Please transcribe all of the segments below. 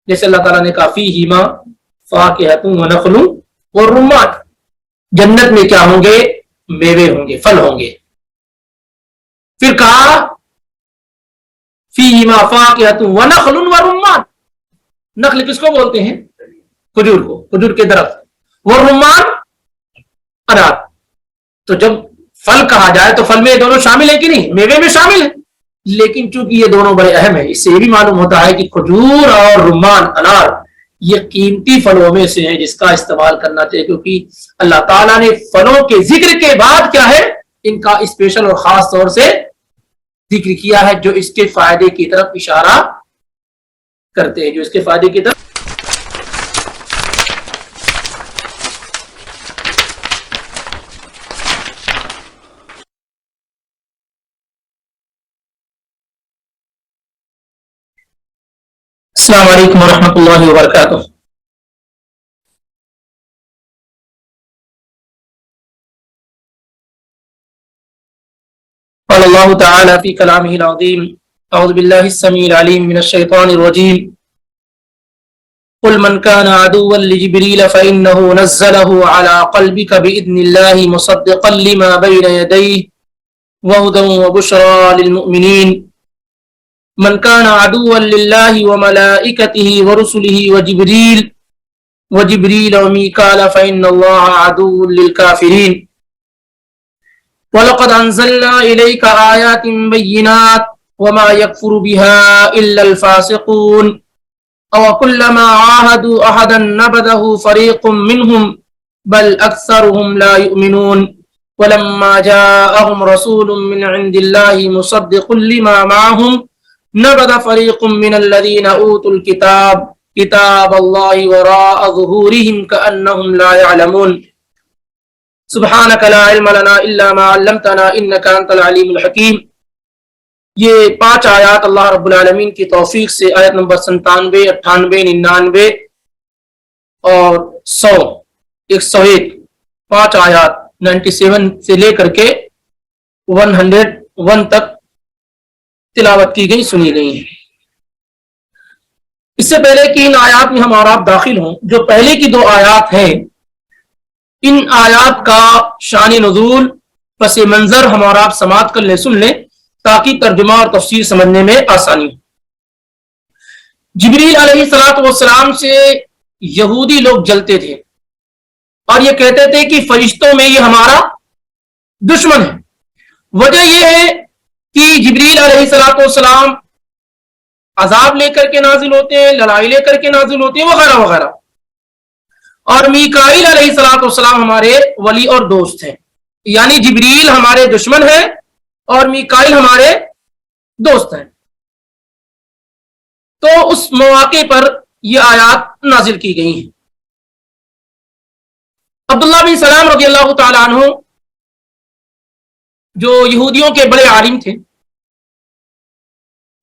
جیسے اللہ تعالیٰ نے کہا فیہما فاکہۃ و نخل و رمان، جنت میں کیا ہوں گے؟ میوے ہوں گے، پھل ہوں گے۔ پھر کہا فیہما فاکہۃ و نخل و رمان، نخل کس کو بولتے ہیں؟ کھجور کو، کھجور کے درخت، وہ رمان انار۔ تو جب پھل کہا جائے تو پھل میں یہ دونوں شامل ہیں کہ نہیں؟ میوے میں شامل ہیں، لیکن چونکہ یہ دونوں بڑے اہم ہیں، اس سے یہ بھی معلوم ہوتا ہے کہ کھجور اور رمان انار یہ قیمتی پھلوں میں سے ہیں جس کا استعمال کرنا چاہیے، کیونکہ اللہ تعالیٰ نے پھلوں کے ذکر کے بعد کیا ہے؟ ان کا اسپیشل اور خاص طور سے ذکر کیا ہے، جو اس کے فائدے کی طرف اشارہ کرتے ہیں، جو اس کے فائدے کی طرف۔ السلام علیکم ورحمۃ اللہ وبرکاتہ۔ قال اللہ تعالی فی کلامہ العظیم اعوذ باللہ السمیع العلیم من الشیطان الرجیم قل من كان عدوا لجبريل فإنه نزله على قلبك بإذن الله مصدقا لما بين يديه وهدى وبشرى للمؤمنين من كان عدوا لله وملائكته ورسله وجبريل وميكال فإن الله عدو للكافرين وَلَقَدْ أَنزَلْنَا إِلَيْكَ آيَاتٍ بَيِّنَاتٍ وَمَا يَكْفُرُ بِهَا إِلَّا الْفَاسِقُونَ أَوَكُلَّمَا عَاهَدُوا أَحَدًا نَبَذَهُ فَرِيقٌ مِّنْهُمْ بَلْ أَكْثَرُهُمْ لَا يُؤْمِنُونَ وَلَمَّا جَاءَهُمْ رَسُولٌ مِّنْ عِندِ اللَّهِ مُصَدِّقٌ لِّمَا مَعَهُمْ نَبَذَ فَرِيقٌ مِّنَ الَّذِينَ أُوتُوا الْكِتَابَ كِتَابَ اللَّهِ وَرَاءَ ظُهُورِهِمْ كَأَنَّهُمْ لَا يَعْلَمُونَ سبحانک لا علم لنا الا ما علمتنا انک انت العلیم الحکیم۔ یہ 5 آیات اللہ رب العالمین کی توفیق سے آیت نمبر 97، 98، 99 اور 100، 101، 5 آیات 97 سے لے کر کے 101 تک تلاوت کی گئی، سنی گئی ہیں۔ اس سے پہلے کہ ان آیات میں ہم اور آپ داخل ہوں، جو پہلے کی 2 آیات ہیں، ان آیات کا شان نزول پس منظر ہم اور آپ سماعت کر لیں، سن لیں، تاکہ ترجمہ اور تفسیر سمجھنے میں آسانی ہو۔ جبریل علیہ السلام سے یہودی لوگ جلتے تھے اور یہ کہتے تھے کہ فرشتوں میں یہ ہمارا دشمن ہے۔ وجہ یہ ہے کہ جبریل علیہ السلام عذاب لے کر کے نازل ہوتے ہیں، لڑائی لے کر کے نازل ہوتے ہیں، وغیرہ وغیرہ، اور میکائیل علیہ السلام ہمارے ولی اور دوست ہیں، یعنی جبریل ہمارے دشمن ہیں اور میکائیل ہمارے دوست ہیں۔ تو اس مواقع پر یہ آیات نازل کی گئی ہیں۔ عبداللہ بن سلام رضی اللہ تعالیٰ عنہ جو یہودیوں کے بڑے عالم تھے،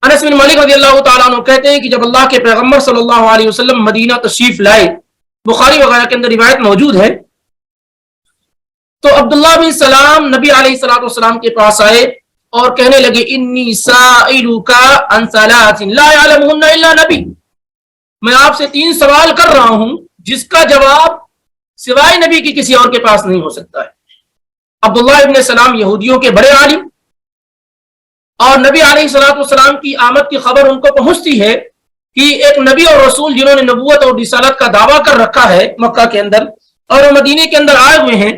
انس بن مالک رضی اللہ تعالیٰ عنہ کہتے ہیں کہ جب اللہ کے پیغمبر صلی اللہ علیہ وسلم مدینہ تشریف لائے، بخاری وغیرہ کے اندر روایت موجود ہے، تو عبداللہ بن سلام نبی علیہ السلام کے پاس آئے اور کہنے لگے انی سائلک عن ثلاث لا یعلمہن الا نبی، میں آپ سے 3 سوال کر رہا ہوں جس کا جواب سوائے نبی کی کسی اور کے پاس نہیں ہو سکتا ہے۔ عبداللہ ابن سلام یہودیوں کے بڑے عالم، اور نبی علیہ السلام کی آمد کی خبر ان کو پہنچتی ہے کہ ایک نبی اور رسول جنہوں نے نبوت اور رسالت کا دعویٰ کر رکھا ہے مکہ کے اندر، اور وہ مدینے کے اندر آئے ہوئے ہیں۔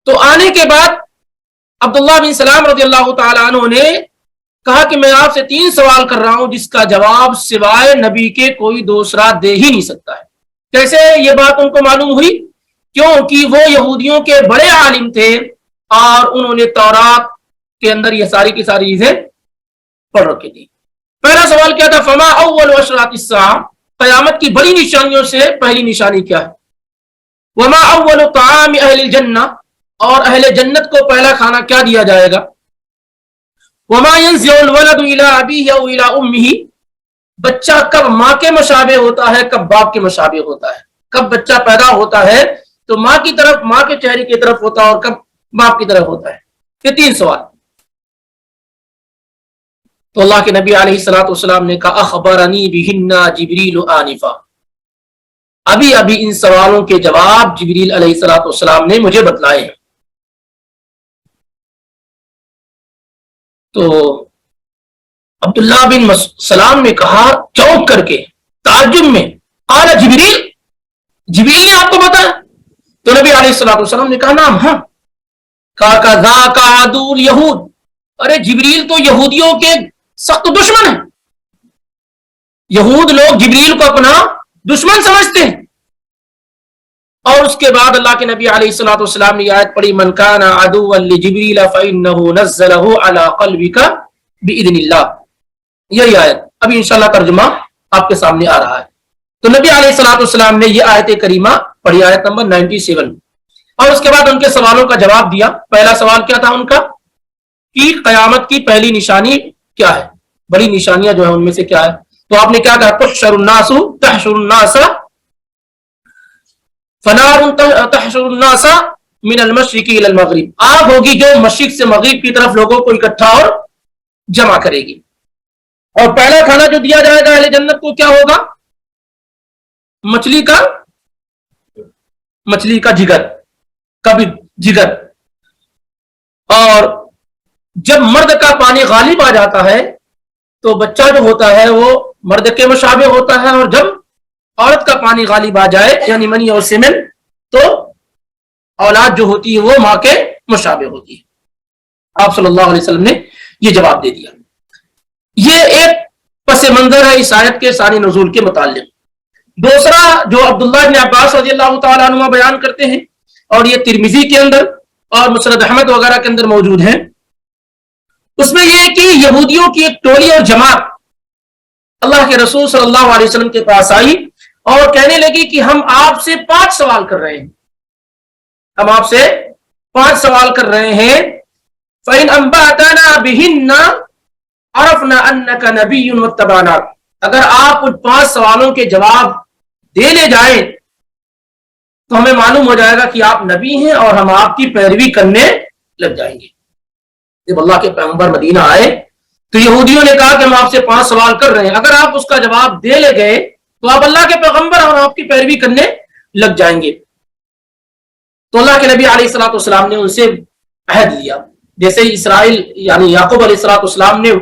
تو آنے کے بعد عبداللہ بن سلام رضی اللہ تعالیٰ عنہ نے کہا کہ میں آپ سے 3 سوال کر رہا ہوں جس کا جواب سوائے نبی کے کوئی دوسرا دے ہی نہیں سکتا ہے۔ کیسے یہ بات ان کو معلوم ہوئی؟ کیونکہ وہ یہودیوں کے بڑے عالم تھے اور انہوں نے تورات کے اندر یہ ساری کی ساری چیزیں پڑھ رکھی تھی۔ پہلا سوال کیا تھا؟ فما اول اشراط الساعہ، قیامت کی بڑی نشانیوں سے پہلی نشانی کیا ہے؟ وما اول طعام اہل الجنہ، اور اہل جنت کو پہلا کھانا کیا دیا جائے گا؟ وما ينزع الولد الى ابيه او الى امه، بچہ کب ماں کے مشابہ ہوتا ہے، کب باپ کے مشابہ ہوتا ہے، کب بچہ پیدا ہوتا ہے تو ماں کی طرف، ماں کے چہرے کی طرف ہوتا ہے اور کب باپ کی طرف ہوتا ہے۔ یہ 3 سوال۔ تو اللہ کے نبی علیہ الصلوۃ والسلام نے کہا اخبرنی بہن جبریل آنفا، ابھی ابھی ان سوالوں کے جواب جبریل علیہ الصلوۃ والسلام نے مجھے بتلائے ہیں۔ تو عبداللہ بن سلام نے کہا چونک کر کے تعجب میں، قال جبریل، جبریل نے آپ کو بتایا؟ تو نبی علیہ الصلوۃ والسلام نے کہا نام، ہاں۔ کہا ذاک عدو الیہود، ارے جبریل تو یہودیوں کے سخت دشمن ہیں، یہود لوگ جبریل کو اپنا دشمن سمجھتے ہیں۔ اور اس کے بعد اللہ کے نبی علیہ الصلوۃ والسلام نے آیت پڑھی من کان عدوا لجبریل فإنه نزله على قلبك بإذن اللہ، یہی آیت ابھی انشاءاللہ ترجمہ آپ کے سامنے آ رہا ہے۔ تو نبی علیہ الصلوۃ والسلام نے یہ آیت کریمہ پڑھی، آیت نمبر 97، اور اس کے بعد ان کے سوالوں کا جواب دیا۔ پہلا سوال کیا تھا ان کا کہ قیامت کی پہلی نشانی کیا ہے، بڑی نشانیاں جو ہیں ان میں سے کیا ہے؟ تو آپ نے کیا کہا تحشر الناس فنار تحشر الناس من المشرق الى المغرب، آگ ہوگی جو مشرق سے مغرب کی طرف لوگوں کو اکٹھا اور جمع کرے گی۔ اور پہلا کھانا جو دیا جائے گا اہل جنت کو کیا ہوگا؟ مچھلی کا جگر، کبد، جگر۔ اور جب مرد کا پانی غالب آ جاتا ہے تو بچہ جو ہوتا ہے وہ مرد کے مشابہ ہوتا ہے، اور جب عورت کا پانی غالب آ جائے یعنی منی اور سیمن، تو اولاد جو ہوتی ہے وہ ماں کے مشابہ ہوتی ہے۔ آپ صلی اللہ علیہ وسلم نے یہ جواب دے دیا۔ یہ ایک پس منظر ہے اس آیت کے ثانی نزول کے متعلق۔ دوسرا جو عبداللہ بن عباس رضی اللہ تعالیٰ عنہ بیان کرتے ہیں، اور یہ ترمذی کے اندر اور مسند احمد وغیرہ کے اندر موجود ہیں، اس میں یہ ہے کہ یہودیوں کی ایک ٹولی اور جماعت اللہ کے رسول صلی اللہ علیہ وسلم کے پاس آئی اور کہنے لگی کہ ہم آپ سے 5 سوال کر رہے ہیں، ہم آپ سے 5 سوال کر رہے ہیں۔ فَإِنْ أَنْبَأْتَنَا بِهِنَّ عَرَفْنَا أَنَّكَ نَبِيٌّ وَاتَّبَعْنَاكَ، اگر آپ ان 5 سوالوں کے جواب دے لے جائیں تو ہمیں معلوم ہو جائے گا کہ آپ نبی ہیں اور ہم آپ کی پیروی کرنے لگ جائیں گے۔ جب اللہ کے پیغمبر مدینہ آئے تو یہودیوں نے کہا کہ ہم آپ سے 5 سوال کر رہے ہیں، اگر آپ اس کا جواب دے لے گئے تو آپ اللہ کے پیغمبر اور آپ کی پیروی کرنے لگ جائیں گے۔ تو اللہ کے نبی علیہ الصلوۃ والسلام نے ان سے عہد لیا، جیسے اسرائیل یعنی یعقوب علیہ الصلوۃ والسلام نے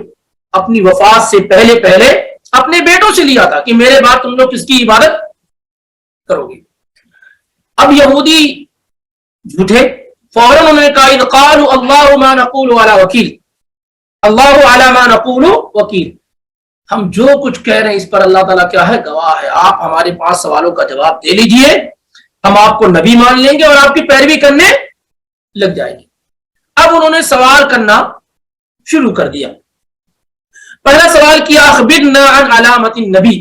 اپنی وفات سے پہلے اپنے بیٹوں سے لیا تھا کہ میرے بعد تم لوگ کس کی عبادت کرو گے۔ اب یہودی جھوٹے فوراً انہوں نے کہا قالوا اللہ ما نقول علی وکیل، اللہ علی ما نقول وکیل، ہم جو کچھ کہہ رہے ہیں اس پر اللہ تعالیٰ کیا ہے؟ گواہ ہے۔ آپ ہمارے 5 سوالوں کا جواب دے لیجئے، ہم آپ کو نبی مان لیں گے اور آپ کی پیروی کرنے لگ جائیں گے۔ اب انہوں نے سوال کرنا شروع کر دیا۔ پہلا سوال کیا اخبرنا عن علامت النبی،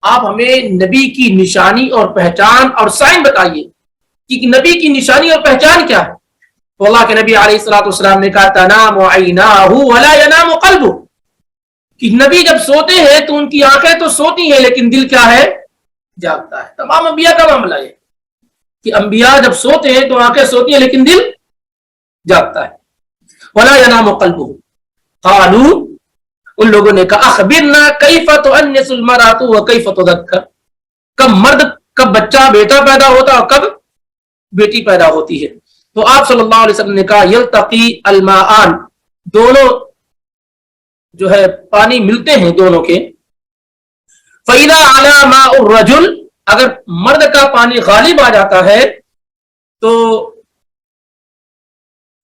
آپ ہمیں نبی کی نشانی اور پہچان اور سائن بتائیے کہ نبی کی نشانی اور پہچان کیا ہے۔ تو اللہ کے نبی علیہ الصلوۃ والسلام نے کہا تنام عیناہ ولا ینام قلبہ، کہ نبی جب سوتے ہیں تو ان کی آنکھیں تو سوتی ہیں لیکن دل کیا ہے؟ جاگتا ہے۔ تمام انبیاء کا معاملہ ہے کہ انبیاء جب سوتے ہیں تو آنکھیں سوتی ہیں لیکن دل جاگتا ہے۔ ولا ینام قلبہ، قالوا، ان لوگوں نے کہا اخبرنا کیف تؤنس المرأۃ وکیف تذکر، کب بچہ بیٹا پیدا ہوتا اور کب بیٹی پیدا ہوتی ہے۔ تو آپ صلی اللہ علیہ وسلم نے کہا یلتقی الماءان، دونوں جو ہے پانی ملتے ہیں دونوں کے، فإذا علی ماء الرجل، اگر مرد کا پانی غالب آ جاتا ہے تو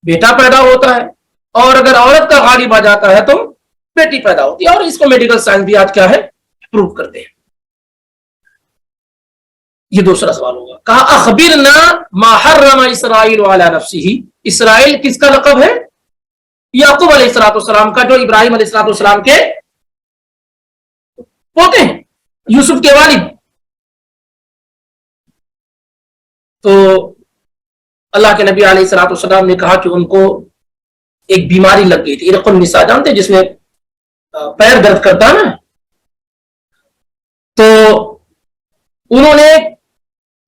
بیٹا پیدا ہوتا ہے، اور اگر عورت کا غالب آ جاتا ہے تو بیٹی پیدا ہوتی ہے، اور اس کو میڈیکل سائنس بھی آج کیا ہے؟ پروو کرتے ہیں۔ یہ دوسرا سوال ہوگا۔ کہا اخبرنا ما حرم اسرائیل علی نفسہ، اسرائیل کس کا لقب ہے؟ یعقوب علیہ الصلوۃ والسلام کا، جو ابراہیم علیہ الصلوۃ والسلام کے پوتے ہیں، یوسف کے والد۔ تو اللہ کے نبی علیہ الصلوۃ والسلام نے کہا کہ ان کو ایک بیماری لگ گئی تھی، عرق النساء جانتے جس میں پیر درد کرتا ہے نا، تو انہوں نے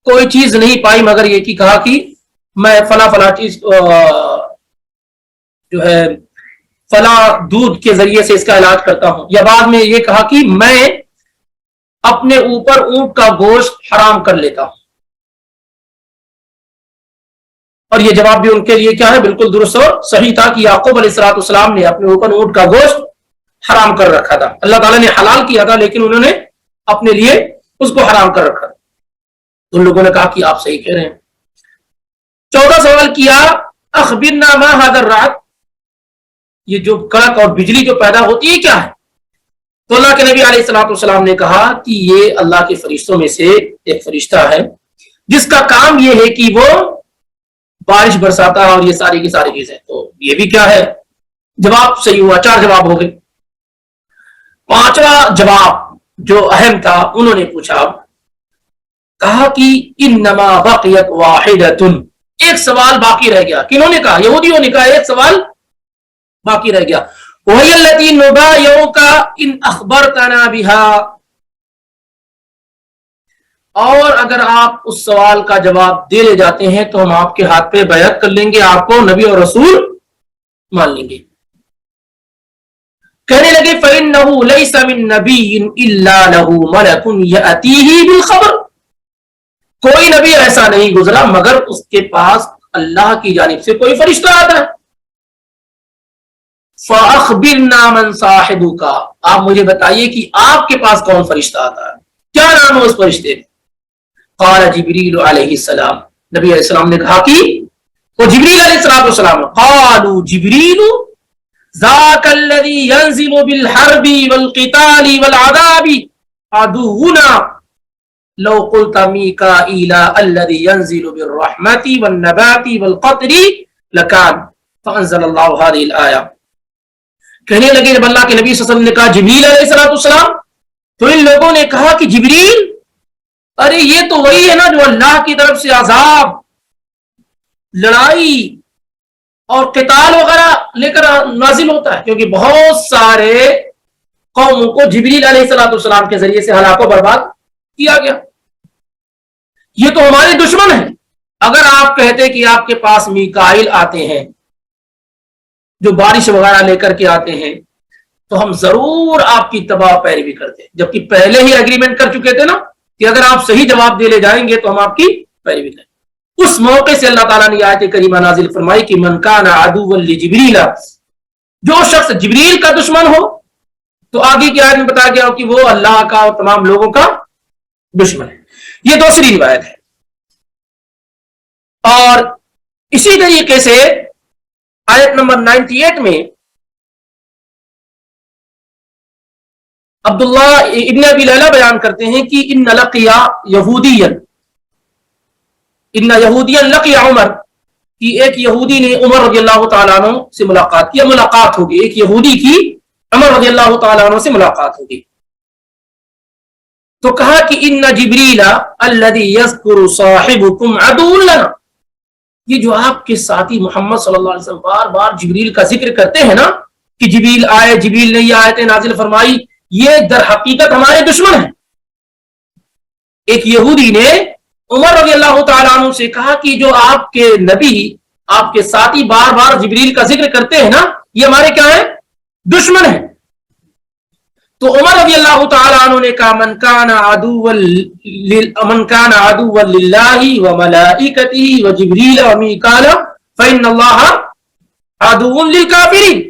کوئی چیز نہیں پائی مگر یہ کہ کہا کہ میں فلاں چیز جو ہے فلاں دودھ کے ذریعے سے اس کا علاج کرتا ہوں، یا بعد میں یہ کہا کہ میں اپنے اوپر اونٹ کا گوشت حرام کر لیتا ہوں. اور یہ جواب بھی ان کے لیے کیا ہے، بالکل درست اور صحیح تھا کہ یعقوب علیہ الصلوۃ والسلام نے اپنے اوپر اونٹ کا گوشت حرام کر رکھا تھا. اللہ تعالیٰ نے حلال کیا تھا لیکن انہوں نے اپنے لیے اس کو حرام کر رکھا. ان لوگوں نے کہا کہ آپ صحیح کہہ رہے ہیں. 14 سوال کیا، اخبرنا ما هذا الرعد، یہ جو کڑک اور بجلی جو پیدا ہوتی ہے کیا ہے؟ تو اللہ کے نبی علیہ الصلوۃ والسلام نے کہا کہ یہ اللہ کے فرشتوں میں سے ایک فرشتہ ہے جس کا کام یہ ہے کہ وہ بارش برساتا ہے اور یہ ساری کی ساری چیزیں. تو یہ بھی کیا ہے، جواب صحیح ہوا، 4 جواب ہو گئے. 5واں جواب جو اہم تھا، انہوں نے پوچھا، کہا کہ انما بقیت واحدۃ، ایک سوال باقی رہ گیا. کنہوں نے کہا؟ یہودیوں نے کہا ایک سوال باقی رہ گیا. وہی التی نبایعک ان اخبرتنا بها، اور اگر آپ اس سوال کا جواب دے لے جاتے ہیں تو ہم آپ کے ہاتھ پہ بیعت کر لیں گے، آپ کو نبی اور رسول مان لیں گے. کہنے لگے فإنه ليس من نبي إلا له ملك يأتيه بالخبر، کوئی نبی ایسا نہیں گزرا مگر اس کے پاس اللہ کی جانب سے کوئی فرشتہ آتا ہے. فأخبرنا من صاحبك، آپ مجھے بتائیے کہ آپ کے پاس کون فرشتہ آتا ہے، کیا نام ہے اس فرشتے میں؟ قال جبریل علیہ السلام، نبی علیہ السلام نے کہا کہ وہ جبریل علیہ السلام. قالوا جبریل ذاک الذی ینزل بالحرب والقتال والعذاب عدونا لو قلت میکائیل الذی ینزل بالرحمت والنبات والقطر لکان فانزل اللہ هذه الآیہ. کہنے لگے جب اللہ کے نبی صلی اللہ علیہ وسلم نے کہا جبریل علیہ السلام، تو ان لوگوں نے کہا کہ جبریل، ارے یہ تو وہی ہے نا جو اللہ کی طرف سے عذاب، لڑائی اور قتال وغیرہ لے کر نازل ہوتا ہے، کیونکہ بہت سارے قوموں کو جبریل علیہ السلام کے ذریعے سے ہلاک و برباد کیا گیا. یہ تو ہمارے دشمن ہیں. اگر آپ کہتے کہ آپ کے پاس میکائیل آتے ہیں جو بارش وغیرہ لے کر کے آتے ہیں تو ہم ضرور آپ کی تباہ پیروی کرتے، جبکہ پہلے ہی اگریمنٹ کر چکے تھے نا کہ اگر آپ صحیح جواب دے لے جائیں گے تو ہم آپ کی پیروی کریں. اس موقع سے اللہ تعالیٰ نے آیت کریمہ نازل فرمائی کہ من کان عدوا لجبریل، جو شخص جبریل کا دشمن ہو، تو آگے کی آیت میں بتایا گیا کہ وہ اللہ کا اور تمام لوگوں کا دشمن ہے. یہ دوسری روایت ہے. اور اسی طریقے سے آیت نمبر 98 میں عبداللہ ابن ابی لیلہ بیان کرتے ہیں کہ ان لقیا یہودیا لقی عمر، کہ ایک یہودی نے عمر رضی اللہ تعالیٰ عنہ سے ملاقات کی. ملاقات ہوگی ایک یہودی کی عمر رضی اللہ تعالیٰ عنہ سے ملاقات ہوگی. تو کہا کہ ان جبریل الذی یذکر صاحبکم عدو لنا، یہ جو آپ کے ساتھی محمد صلی اللہ علیہ وسلم بار بار جبریل کا ذکر کرتے ہیں نا کہ جبریل آئے، جبریل نے یہ آیتیں نازل فرمائی، یہ در حقیقت ہمارے دشمن ہیں. ایک یہودی نے عمر رضی اللہ تعالیٰ عنہ سے کہا کہ جو آپ کے نبی، آپ کے ساتھی بار بار جبریل کا ذکر کرتے ہیں نا، یہ ہمارے کیا ہیں؟ دشمن ہیں. تو عمر رضی اللہ تعالیٰ عنہ نے کہا من کان عدوا للہ وملائکتہ وجبریل ومیکائیل فإن اللہ عدو للکافرین،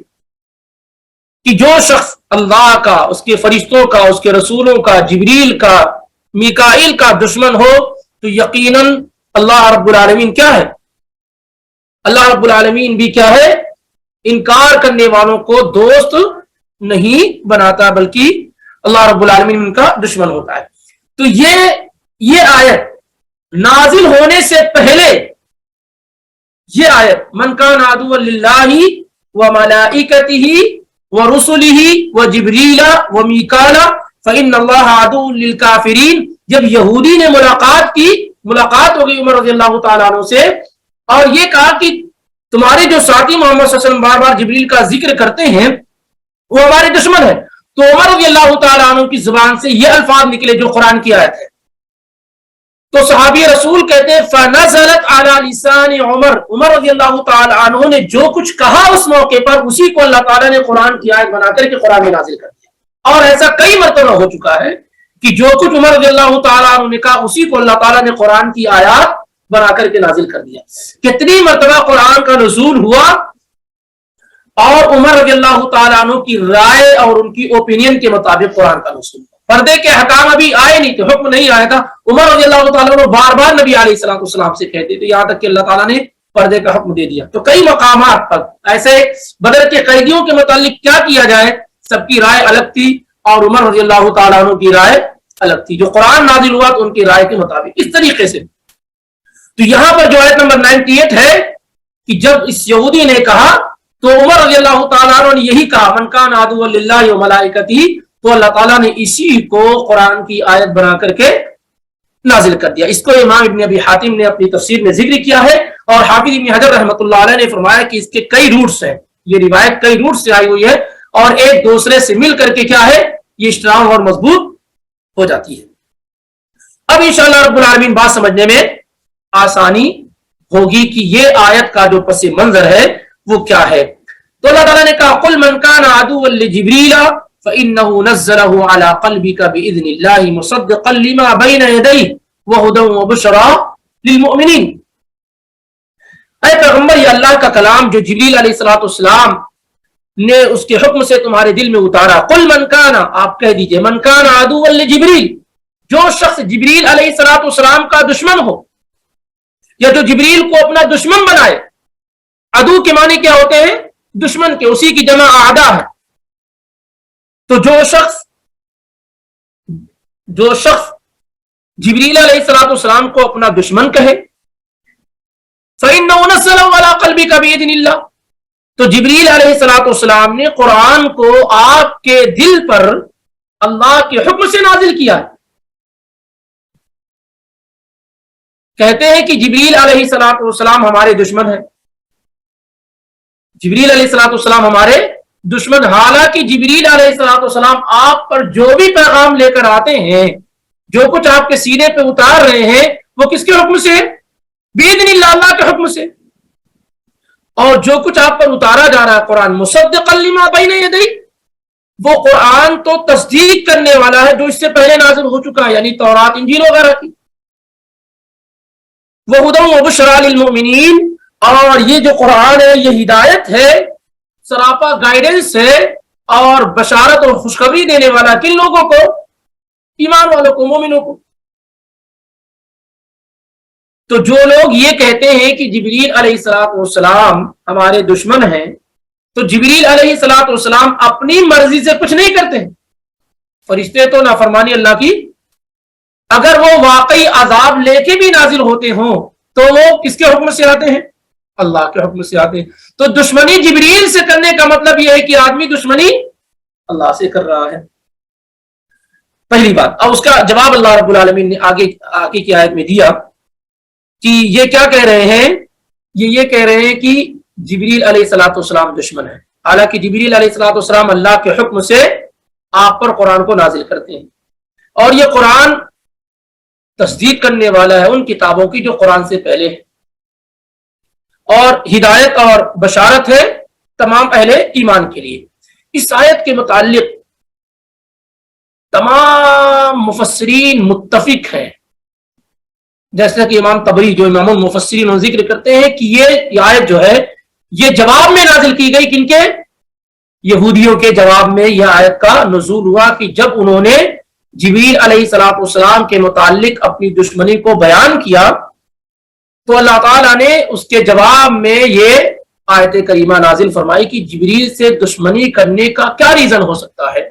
کہ جو شخص اللہ کا، اس کے فرشتوں کا، اس کے رسولوں کا، جبریل کا، میکائیل کا دشمن ہو تو یقیناً اللہ رب العالمین کیا ہے؟ اللہ رب العالمین بھی کیا ہے؟ انکار کرنے والوں کو دوست نہیں بناتا، بلکہ اللہ رب العالمین ان کا دشمن ہوتا ہے. تو یہ آیت نازل ہونے سے پہلے، یہ آیت من کان عدوا للہ وملائکتہ ورسلہ وجبریل ومیکائیل فإن اللہ عدو للکافرین، جب یہودی نے ملاقات ہو گئی عمر رضی اللہ تعالیٰ عنہ سے اور یہ کہا کہ تمہارے جو ساتھی محمد صلی اللہ علیہ وسلم بار بار جبریل کا ذکر کرتے ہیں وہ ہمارے دشمن ہیں، تو عمر رضی اللہ تعالیٰ عنہ کی زبان سے یہ الفاظ نکلے جو قرآن کی آیت ہے تو صحابی رسول کہتے ہیں فنزلت علی لسان عمر، عمر رضی اللہ تعالی عنہ نے جو کچھ کہا اس موقع پر اسی کو اللہ تعالیٰ نے قرآن کی آیت بنا کر کے قرآن میں نازل کر دیا۔ اور ایسا کئی مرتبہ ہو چکا ہے کہ جو کچھ عمر رضی اللہ تعالیٰ عنہ نے کہا اسی کو اللہ تعالیٰ نے قرآن کی آیات بنا کر کے نازل کر دیا۔ کتنی مرتبہ قرآن کا نزول ہوا اور عمر رضی اللہ تعالیٰ عنہ کی رائے اور ان کی اوپینین کے مطابق قرآن کا نزول ہوا۔ پردے کے احکام ابھی آئے نہیں تھے، حکم نہیں آیا تھا، عمر رضی اللہ تعالیٰ عنہ بار بار نبی علیہ السلام سے کہتے تھے، یہاں تک کہ اللہ تعالیٰ نے پردے کا حکم دے دیا۔ تو کئی مقامات پر ایسے بدر کے قیدیوں کے متعلق کیا کیا جائے، سب کی رائے الگ تھی اور عمر رضی اللہ تعالیٰ عنہ کی رائے الگ تھی۔ جو قرآن نازل ہوا تو ان کی رائے کے مطابق اس طریقے سے۔ تو یہاں پر جو آیت نمبر 98 ہے کہ جب اس یہودی نے کہا تو عمر رضی اللہ تعالیٰ عنہ نے یہی کہا من کان عدوا للہ و ملائکتہ، تو اللہ تعالیٰ نے اسی کو قرآن کی آیت بنا کر کے نازل کر دیا۔ اس کو امام ابن ابی حاتم نے اپنی تفسیر میں ذکر کیا ہے اور حافظ ابن حجر رحمۃ اللہ علیہ نے فرمایا کہ اس کے کئی روٹس ہیں، یہ روایت کئی روٹ سے آئی ہوئی ہے اور ایک دوسرے سے مل کر کے کیا ہے یہ اسٹرانگ اور مضبوط ہو جاتی ہے۔ اب انشاءاللہ رب العالمین بات سمجھنے میں آسانی ہوگی کہ یہ آیت کا جو پس منظر ہے وہ کیا ہے۔ تو اللہ تعالیٰ نے کہا قل من کان عدوا لجبریل فإنه نزله على قلبك بإذن الله مصدقا لما بين يديه وهدى وبشرى للمؤمنين۔ اے پیغمبر یہ اللہ کا کلام جو جبریل علیہ السلام نے اس کے حکم سے تمہارے دل میں اتارا، قل من کان، آپ کہہ دیجئے من کان عدوا لجبریل، جو شخص جبریل علیہ السلام کا دشمن ہو یا جو جبریل کو اپنا دشمن بنائے، عدو کے معنی کیا ہوتے ہیں دشمن کے، اسی کی جمع اعداء ہے۔ تو جو شخص جبریل علیہ السلام کو اپنا دشمن کہے فَإِنَّهُ نَزَّلَهُ عَلَىٰ قَلْبِكَ بِإِذْنِ اللَّهِ، تو جبریل علیہ السلام نے قرآن کو آپ کے دل پر اللہ کے حکم سے نازل کیا ہے۔ کہتے ہیں کہ جبریل علیہ السلام ہمارے دشمن ہیں، جبریل علیہ السلام ہمارے دشمن، حالانکہ جبریل علیہ السلام آپ پر جو بھی پیغام لے کر آتے ہیں، جو کچھ آپ کے سینے پہ اتار رہے ہیں وہ کس کے حکم سے؟ باذن اللہ، اللہ کے حکم سے۔ اور جو کچھ آپ پر اتارا جا رہا ہے قرآن مصدقا لما بین یدیہ، وہ قرآن تو تصدیق کرنے والا ہے جو اس سے پہلے نازل ہو چکا ہے، یعنی تورات انجیل وغیرہ کی۔ وہدی وبشریٰ للمؤمنین، اور یہ جو قرآن ہے یہ ہدایت ہے، سراپا گائیڈنس ہے اور بشارت اور خوشخبری دینے والا کن لوگوں کو؟ ایمان والوں کو، مومنوں کو۔ تو جو لوگ یہ کہتے ہیں کہ جبریل علیہ السلام ہمارے دشمن ہیں، تو جبریل علیہ السلام اپنی مرضی سے کچھ نہیں کرتے ہیں، فرشتے تو نافرمانی اللہ کی، اگر وہ واقعی عذاب لے کے بھی نازل ہوتے ہوں تو وہ کس کے حکم سے آتے ہیں؟ اللہ کے حکم سے آتے ہیں۔ تو دشمنی جبریل سے کرنے کا مطلب یہ ہے کہ آدمی دشمنی اللہ سے کر رہا ہے، پہلی بات۔ اور اس کا جواب اللہ رب العالمین نے آگے کی آیت میں دیا کہ یہ کیا کہہ رہے ہیں، یہ کہہ رہے ہیں کہ جبریل علیہ السلام دشمن ہے، حالانکہ جبریل علیہ السلام اللہ کے حکم سے آپ پر قرآن کو نازل کرتے ہیں، اور یہ قرآن تصدیق کرنے والا ہے ان کتابوں کی جو قرآن سے پہلے ہے، اور ہدایت اور بشارت ہے تمام اہل ایمان کے لیے۔ اس آیت کے متعلق تمام مفسرین متفق ہیں، جیسا کہ امام طبری جو امام المفسرین ذکر کرتے ہیں کہ یہ آیت جو ہے یہ جواب میں نازل کی گئی، کن کے؟ یہودیوں کے جواب میں یہ آیت کا نزول ہوا کہ جب انہوں نے جبریل علیہ السلام کے متعلق اپنی دشمنی کو بیان کیا تو اللہ تعالیٰ نے اس کے جواب میں یہ آیت کریمہ نازل فرمائی کہ جبریل سے دشمنی کرنے کا کیا ریزن ہو سکتا ہے،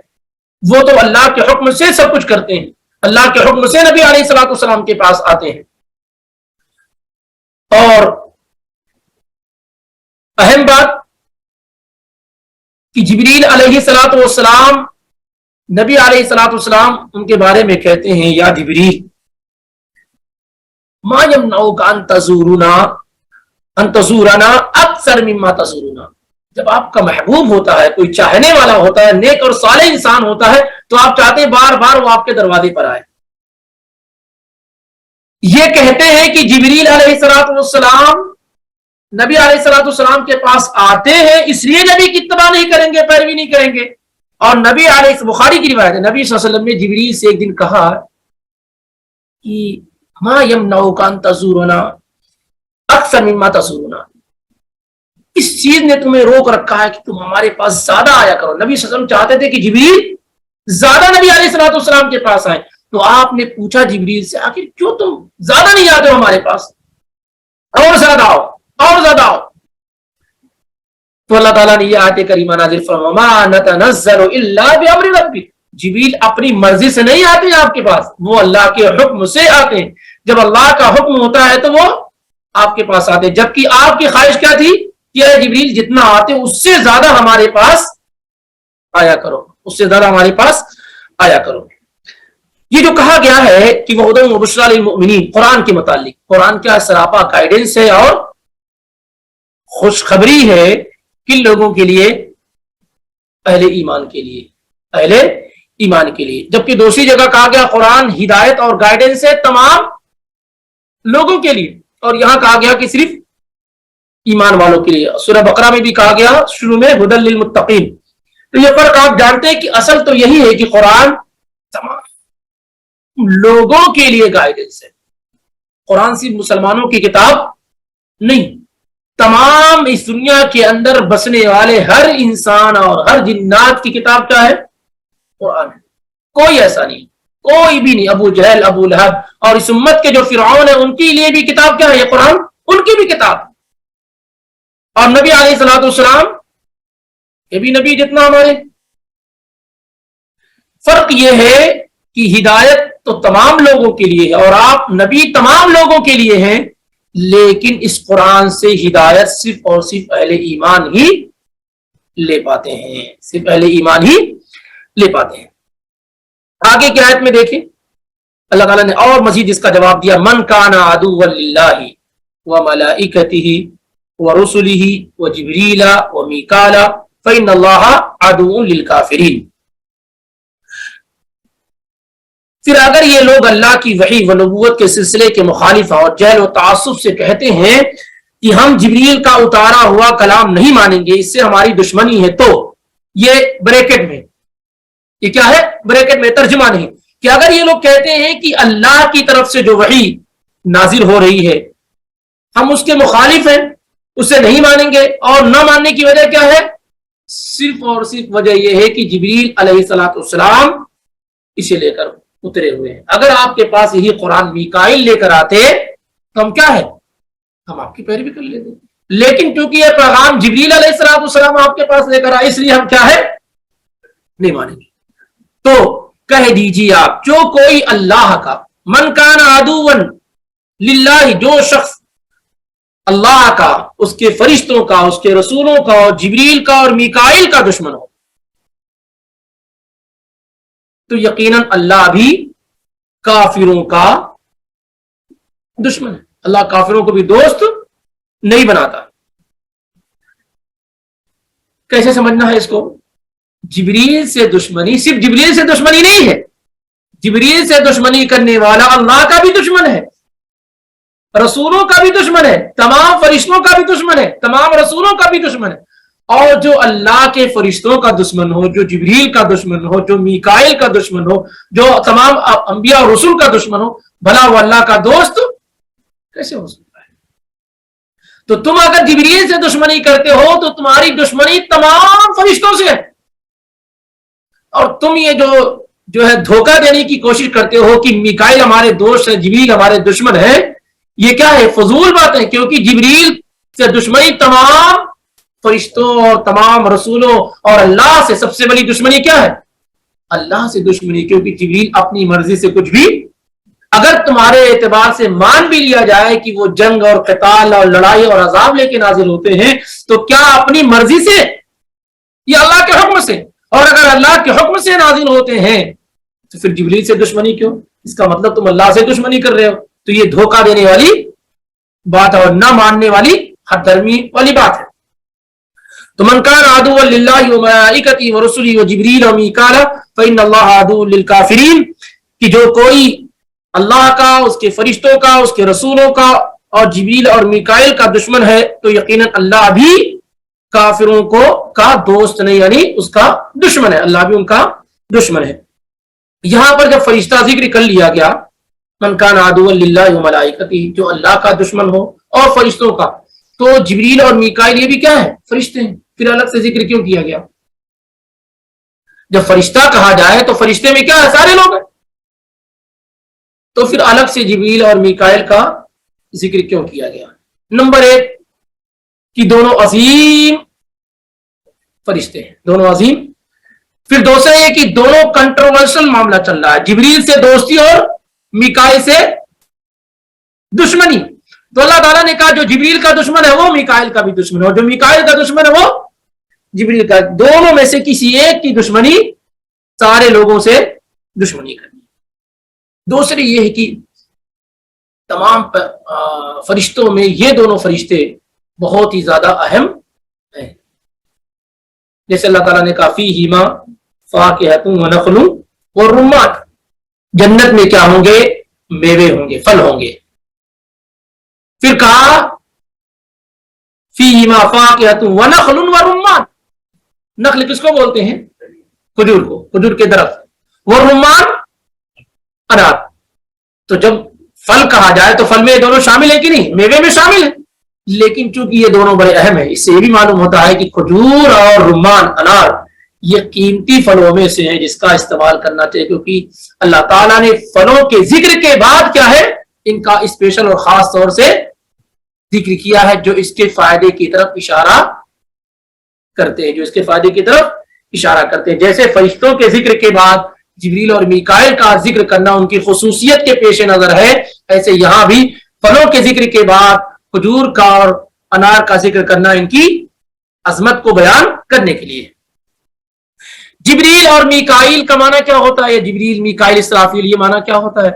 وہ تو اللہ کے حکم سے سب کچھ کرتے ہیں، اللہ کے حکم سے نبی علیہ السلام کے پاس آتے ہیں۔ اور اہم بات کہ جبریل علیہ السلام نبی علیہ السلام ان کے بارے میں کہتے ہیں یا جبریل ما یمنعک ان تزورنا اکثر مما تزورنا، جب آپ کا محبوب ہوتا ہے، کوئی چاہنے والا ہوتا ہے، نیک اور صالح انسان ہوتا ہے، تو آپ چاہتے ہیں بار بار وہ آپ کے دروازے پر آئے، یہ کہتے ہیں کہ جبریل علیہ السلام نبی علیہ السلام کے پاس آتے ہیں، اس لیے نبی کی اتباع نہیں کریں گے، پیروی نہیں کریں گے. اور نبی علیہ بخاری کی روایت ہے، نبی صلی اللہ علیہ وسلم نے جبریل سے ایک دن کہا کہ ما یمنعک ان تزورنا اکثر مما تزورنا، اس چیز نے تمہیں روک رکھا ہے کہ تم ہمارے پاس زیادہ آیا کرو. نبی صلی اللہ علیہ وسلم چاہتے تھے کہ جبریل زیادہ نبی علیہ السلام کے پاس آئے. تو آپ نے پوچھا جبریل سے آخر کیوں تم زیادہ نہیں آتے ہو ہمارے پاس، اور زیادہ آؤ اور زیادہ آؤ. تو اللہ تعالیٰ نے یہ آیت کریمہ نازل فرمایا وما نتنزل الا بامر ربک، جبریل اپنی مرضی سے نہیں آتے ہیں آپ کے پاس، وہ اللہ کے حکم سے آتے ہیں. جب اللہ کا حکم ہوتا ہے تو وہ آپ کے پاس آتے ہیں. جبکہ آپ کی خواہش کیا تھی کہ اے جبریل جتنا آتے اس سے زیادہ ہمارے پاس آیا کرو، اس سے زیادہ ہمارے پاس آیا کرو. یہ جو کہا گیا ہے کہ وہ ہدی و بشریٰ للمؤمنین، قرآن کے متعلق، قرآن کا سراپا گائیڈنس ہے اور خوشخبری ہے کن لوگوں کے لیے؟ اہل ایمان کے لیے، اہل ایمان کے لیے. جبکہ دوسری جگہ کہا گیا قرآن ہدایت اور گائیڈنس ہے تمام لوگوں کے لیے، اور یہاں کہا گیا کہ صرف ایمان والوں کے لیے. سورہ بقرہ میں بھی کہا گیا شروع میں ھدی للمتقین. تو یہ فرق آپ جانتے ہیں کہ اصل تو یہی ہے کہ قرآن تمام لوگوں کے لیے گائیڈنس ہے. قرآن صرف مسلمانوں کی کتاب نہیں، تمام اس دنیا کے اندر بسنے والے ہر انسان اور ہر جنات کی کتاب کیا ہے؟ قرآن ہے. کوئی ایسا نہیں، کوئی بھی نہیں. ابو جہل، ابو لہب اور اس امت کے جو فرعون ہیں ان کے لیے بھی کتاب کیا ہے؟ یہ قرآن ان کی بھی کتاب. اور نبی علیہ السلام یہ بھی نبی جتنا ہمارے. فرق یہ ہے کہ ہدایت تو تمام لوگوں کے لیے ہے اور آپ نبی تمام لوگوں کے لیے ہیں، لیکن اس قرآن سے ہدایت صرف اور صرف اہل ایمان ہی لے پاتے ہیں، صرف اہل ایمان ہی لے پاتے ہیں. آگے کی آیت میں دیکھیں اللہ تعالیٰ نے اور مزید اس کا جواب دیا من کان عدوا للہ وملائکتہ ورسلہ وجبریل ومیکال فإن اللہ عدو للکافرین. پھر اگر یہ لوگ اللہ کی وحی و نبوت کے سلسلے کے مخالف اور جہل و تعصب سے کہتے ہیں کہ ہم جبریل کا اتارا ہوا کلام نہیں مانیں گے، اس سے ہماری دشمنی ہے، تو یہ بریکٹ میں، یہ کیا ہے؟ بریکٹ میں، ترجمہ نہیں، کہ اگر یہ لوگ کہتے ہیں کہ اللہ کی طرف سے جو وحی نازل ہو رہی ہے ہم اس کے مخالف ہیں، اسے نہیں مانیں گے، اور نہ ماننے کی وجہ کیا ہے؟ صرف اور صرف وجہ یہ ہے کہ جبریل علیہ السلام اسے لے کر اترے ہوئے ہیں. اگر آپ کے پاس یہی قرآن میکائیل لے کر آتے تو ہم کیا ہے؟ ہم آپ کی پیروی کر لیتے. لیکن چونکہ یہ پیغام جبریل علیہ السلام آپ کے پاس لے کر آئے، اس لیے ہم کیا ہے؟ نہیں مانیں گے. تو کہہ دیجیے آپ جو کوئی اللہ کا من کان عدوا للہ، جو شخص اللہ کا، اس کے فرشتوں کا، اس کے رسولوں کا اور جبریل کا اور میکائیل کا دشمن ہو، تو یقیناً اللہ بھی کافروں کا دشمن ہے. اللہ کافروں کو بھی دوست نہیں بناتا. کیسے سمجھنا ہے اس کو؟ جبریل سے دشمنی صرف جبریل سے دشمنی نہیں ہے، جبریل سے دشمنی کرنے والا اللہ کا بھی دشمن ہے، رسولوں کا بھی دشمن ہے، تمام فرشتوں کا بھی دشمن ہے، تمام رسولوں کا بھی دشمن ہے. اور جو اللہ کے فرشتوں کا دشمن ہو، جو جبریل کا دشمن ہو، جو میکائیل کا دشمن ہو، جو تمام انبیاء اور رسول کا دشمن ہو، بھلا وہ اللہ کا دوست کیسے ہو سکتا ہے؟ تو تم اگر جبریل سے دشمنی کرتے ہو تو تمہاری دشمنی تمام فرشتوں سے ہے. اور تم یہ جو ہے دھوکہ دینے کی کوشش کرتے ہو کہ میکائیل ہمارے دوست ہے، جبریل ہمارے دشمن ہے، یہ کیا ہے؟ فضول بات ہے. کیونکہ جبریل سے دشمنی تمام فرشتوں اور تمام رسولوں اور اللہ سے سب سے بڑی دشمنی کیا ہے؟ اللہ سے دشمنی. کیونکہ جبریل اپنی مرضی سے کچھ بھی، اگر تمہارے اعتبار سے مان بھی لیا جائے کہ وہ جنگ اور قتال اور لڑائی اور عذاب لے کے نازل ہوتے ہیں، تو کیا اپنی مرضی سے یا اللہ کے حکم سے؟ اور اگر اللہ کے حکم سے نازل ہوتے ہیں تو پھر جبریل سے دشمنی کیوں؟ اس کا مطلب تم اللہ سے دشمنی کر رہے ہو. تو یہ دھوکہ دینے والی بات اور نہ ماننے والی حد درمی والی بات ہے. تو من کان عدوا للہ وملائکتہ ورسلہ وجبریل ومیکال فإن اللہ عدو للکافرین، کہ جو کوئی اللہ کا، اس کے فرشتوں کا، اس کے رسولوں کا اور جبریل اور میکائیل کا دشمن ہے تو یقیناً اللہ بھی کافروں کا دوست نہیں، یعنی اس کا دشمن ہے، اللہ بھی ان کا دشمن ہے۔ یہاں پر جب فرشتہ ذکر کر لیا گیا، من کان عدوا للہ وملائکتہ، جو اللہ کا دشمن ہو اور فرشتوں کا، تو جبریل اور میکائیل یہ بھی کیا ہے؟ فرشتے ہیں، پھر الگ سے ذکر کیوں کیا گیا؟ جب فرشتہ کہا جائے تو فرشتے میں کیا ہے؟ سارے لوگ ہیں، تو پھر الگ سے جبریل اور میکائیل کا ذکر کیوں کیا گیا؟ نمبر ایک کہ دونوں عظیم فرشتے ہیں، دونوں عظیم۔ پھر دوسرا یہ کہ دونوں کنٹروورشل معاملہ چل رہا ہے، جبریل سے دوستی اور میکائیل سے دشمنی، تو اللہ تعالیٰ نے کہا جو جبریل کا دشمن ہے وہ میکائیل کا بھی دشمن ہے، اور جو میکائیل کا دشمن ہے وہ جبریل کا، دونوں میں سے کسی ایک کی دشمنی سارے لوگوں سے دشمنی کرنی۔ دوسری یہ ہے کہ تمام فرشتوں میں یہ دونوں فرشتے بہت ہی زیادہ اہم ہیں، جیسے اللہ تعالیٰ نے کہا فیہما فاکہۃ ونخل ورمان، جنت میں کیا ہوں گے؟ میوے ہوں گے، پھل ہوں گے۔ پھر کہا فیہما فاکہۃ ونخل ورمان، نخل کس کو بولتے ہیں؟ کھجور کو، کھجور کے درخت، ورمان انار۔ تو جب پھل کہا جائے تو پھل میں یہ دونوں شامل ہے کہ نہیں؟ میوے میں شامل ہے، لیکن چونکہ یہ دونوں بڑے اہم ہیں، اس سے یہ بھی معلوم ہوتا ہے کہ کھجور اور رمان انار یہ قیمتی پھلوں میں سے ہیں جس کا استعمال کرنا چاہیے، کیونکہ اللہ تعالیٰ نے پھلوں کے ذکر کے بعد کیا ہے؟ ان کا اسپیشل اور خاص طور سے ذکر کیا ہے، جو اس کے فائدے کی طرف اشارہ کرتے ہیں، جو اس کے فائدے کی طرف اشارہ کرتے ہیں۔ جیسے فرشتوں کے ذکر کے بعد جبریل اور میکائیل کا ذکر کرنا ان کی خصوصیت کے پیش نظر ہے، ایسے یہاں بھی پھلوں کے ذکر کے بعد کھجور کا اور انار کا ذکر کرنا ان کی عظمت کو بیان کرنے کے لیے۔ جبریل اور میکائیل کا معنی کیا ہوتا ہے؟ جبریل، میکائیل، اسرافیل، یہ معنی کیا ہوتا ہے؟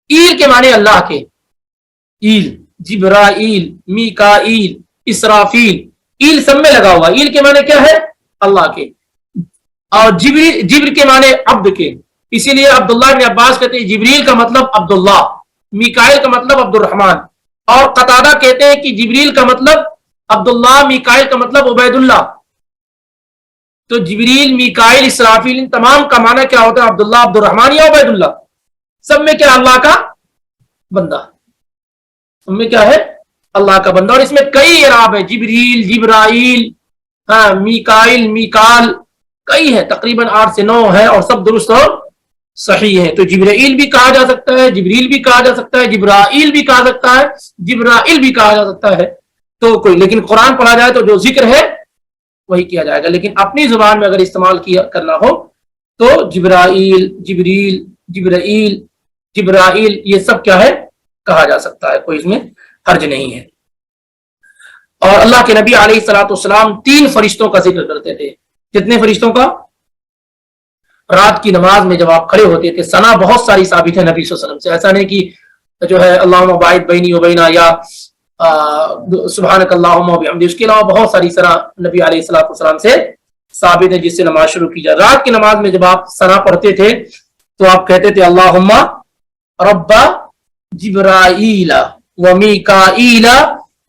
ایل کے معنی اللہ کے، ایل، جبرائیل، میکائیل، اسرافیل، ایل سب میں لگا ہوا، ایل کے معنی کیا ہے؟ اللہ کے، اور جبر کے معنی عبد کے، اسی لیے عبداللہ بن عباس کہتے ہیں جبریل کا مطلب عبداللہ، میکائیل کا مطلب عبد الرحمن، اور قتادہ کہتے ہیں کہ جبریل کا مطلب عبداللہ، میکائیل کا مطلب عبید اللہ۔ تو جبریل، میکائیل، اسرافیل، ان تمام کا معنی کیا ہوتا ہے؟ عبداللہ، عبد الرحمن یا عبید اللہ، سب میں کیا؟ اللہ کا بندہ، سب میں کیا ہے؟ اللہ کا بندہ۔ اور اس میں کئی اعراب ہیں، جبریل، جبرائیل، میکائیل، میکال، کئی ہے، تقریباً 8 سے 9 ہے، اور سب درست اور صحیح ہے۔ تو جبرائیل بھی کہا جا سکتا ہے، جبریل بھی کہا جا سکتا ہے، جبرائیل بھی کہا سکتا ہے، جبرائیل بھی کہا جا سکتا ہے، تو کوئی، لیکن قرآن پڑھا جائے تو جو ذکر ہے وہی کیا جائے گا، لیکن اپنی زبان میں اگر استعمال کرنا ہو تو جبرائیل، جبریل، جبرائیل، جبرائیل، یہ سب کیا ہے؟ کہا جا سکتا ہے، کوئی اس میں حرج نہیں ہے۔ اور اللہ کے نبی علیہ الصلوۃ والسلام 3 فرشتوں کا ذکر کرتے تھے۔ کتنے فرشتوں کا؟ رات کی نماز میں جب آپ کھڑے ہوتے تھے، ثنا بہت ساری ثابت ہے نبی صلی اللہ علیہ وسلم سے، ایسا نہیں کہ جو ہے اللہم باعث بینی و بینا یا سبحانک اللہم و بحمدک، اس کے علاوہ بہت ساری ثنا نبی علیہ الصلوۃ والسلام سے ثابت ہے جس سے نماز شروع کی جائے۔ رات کی نماز میں جب آپ ثنا پڑھتے تھے تو آپ کہتے تھے اللہم رب جبرائیل و میکائیل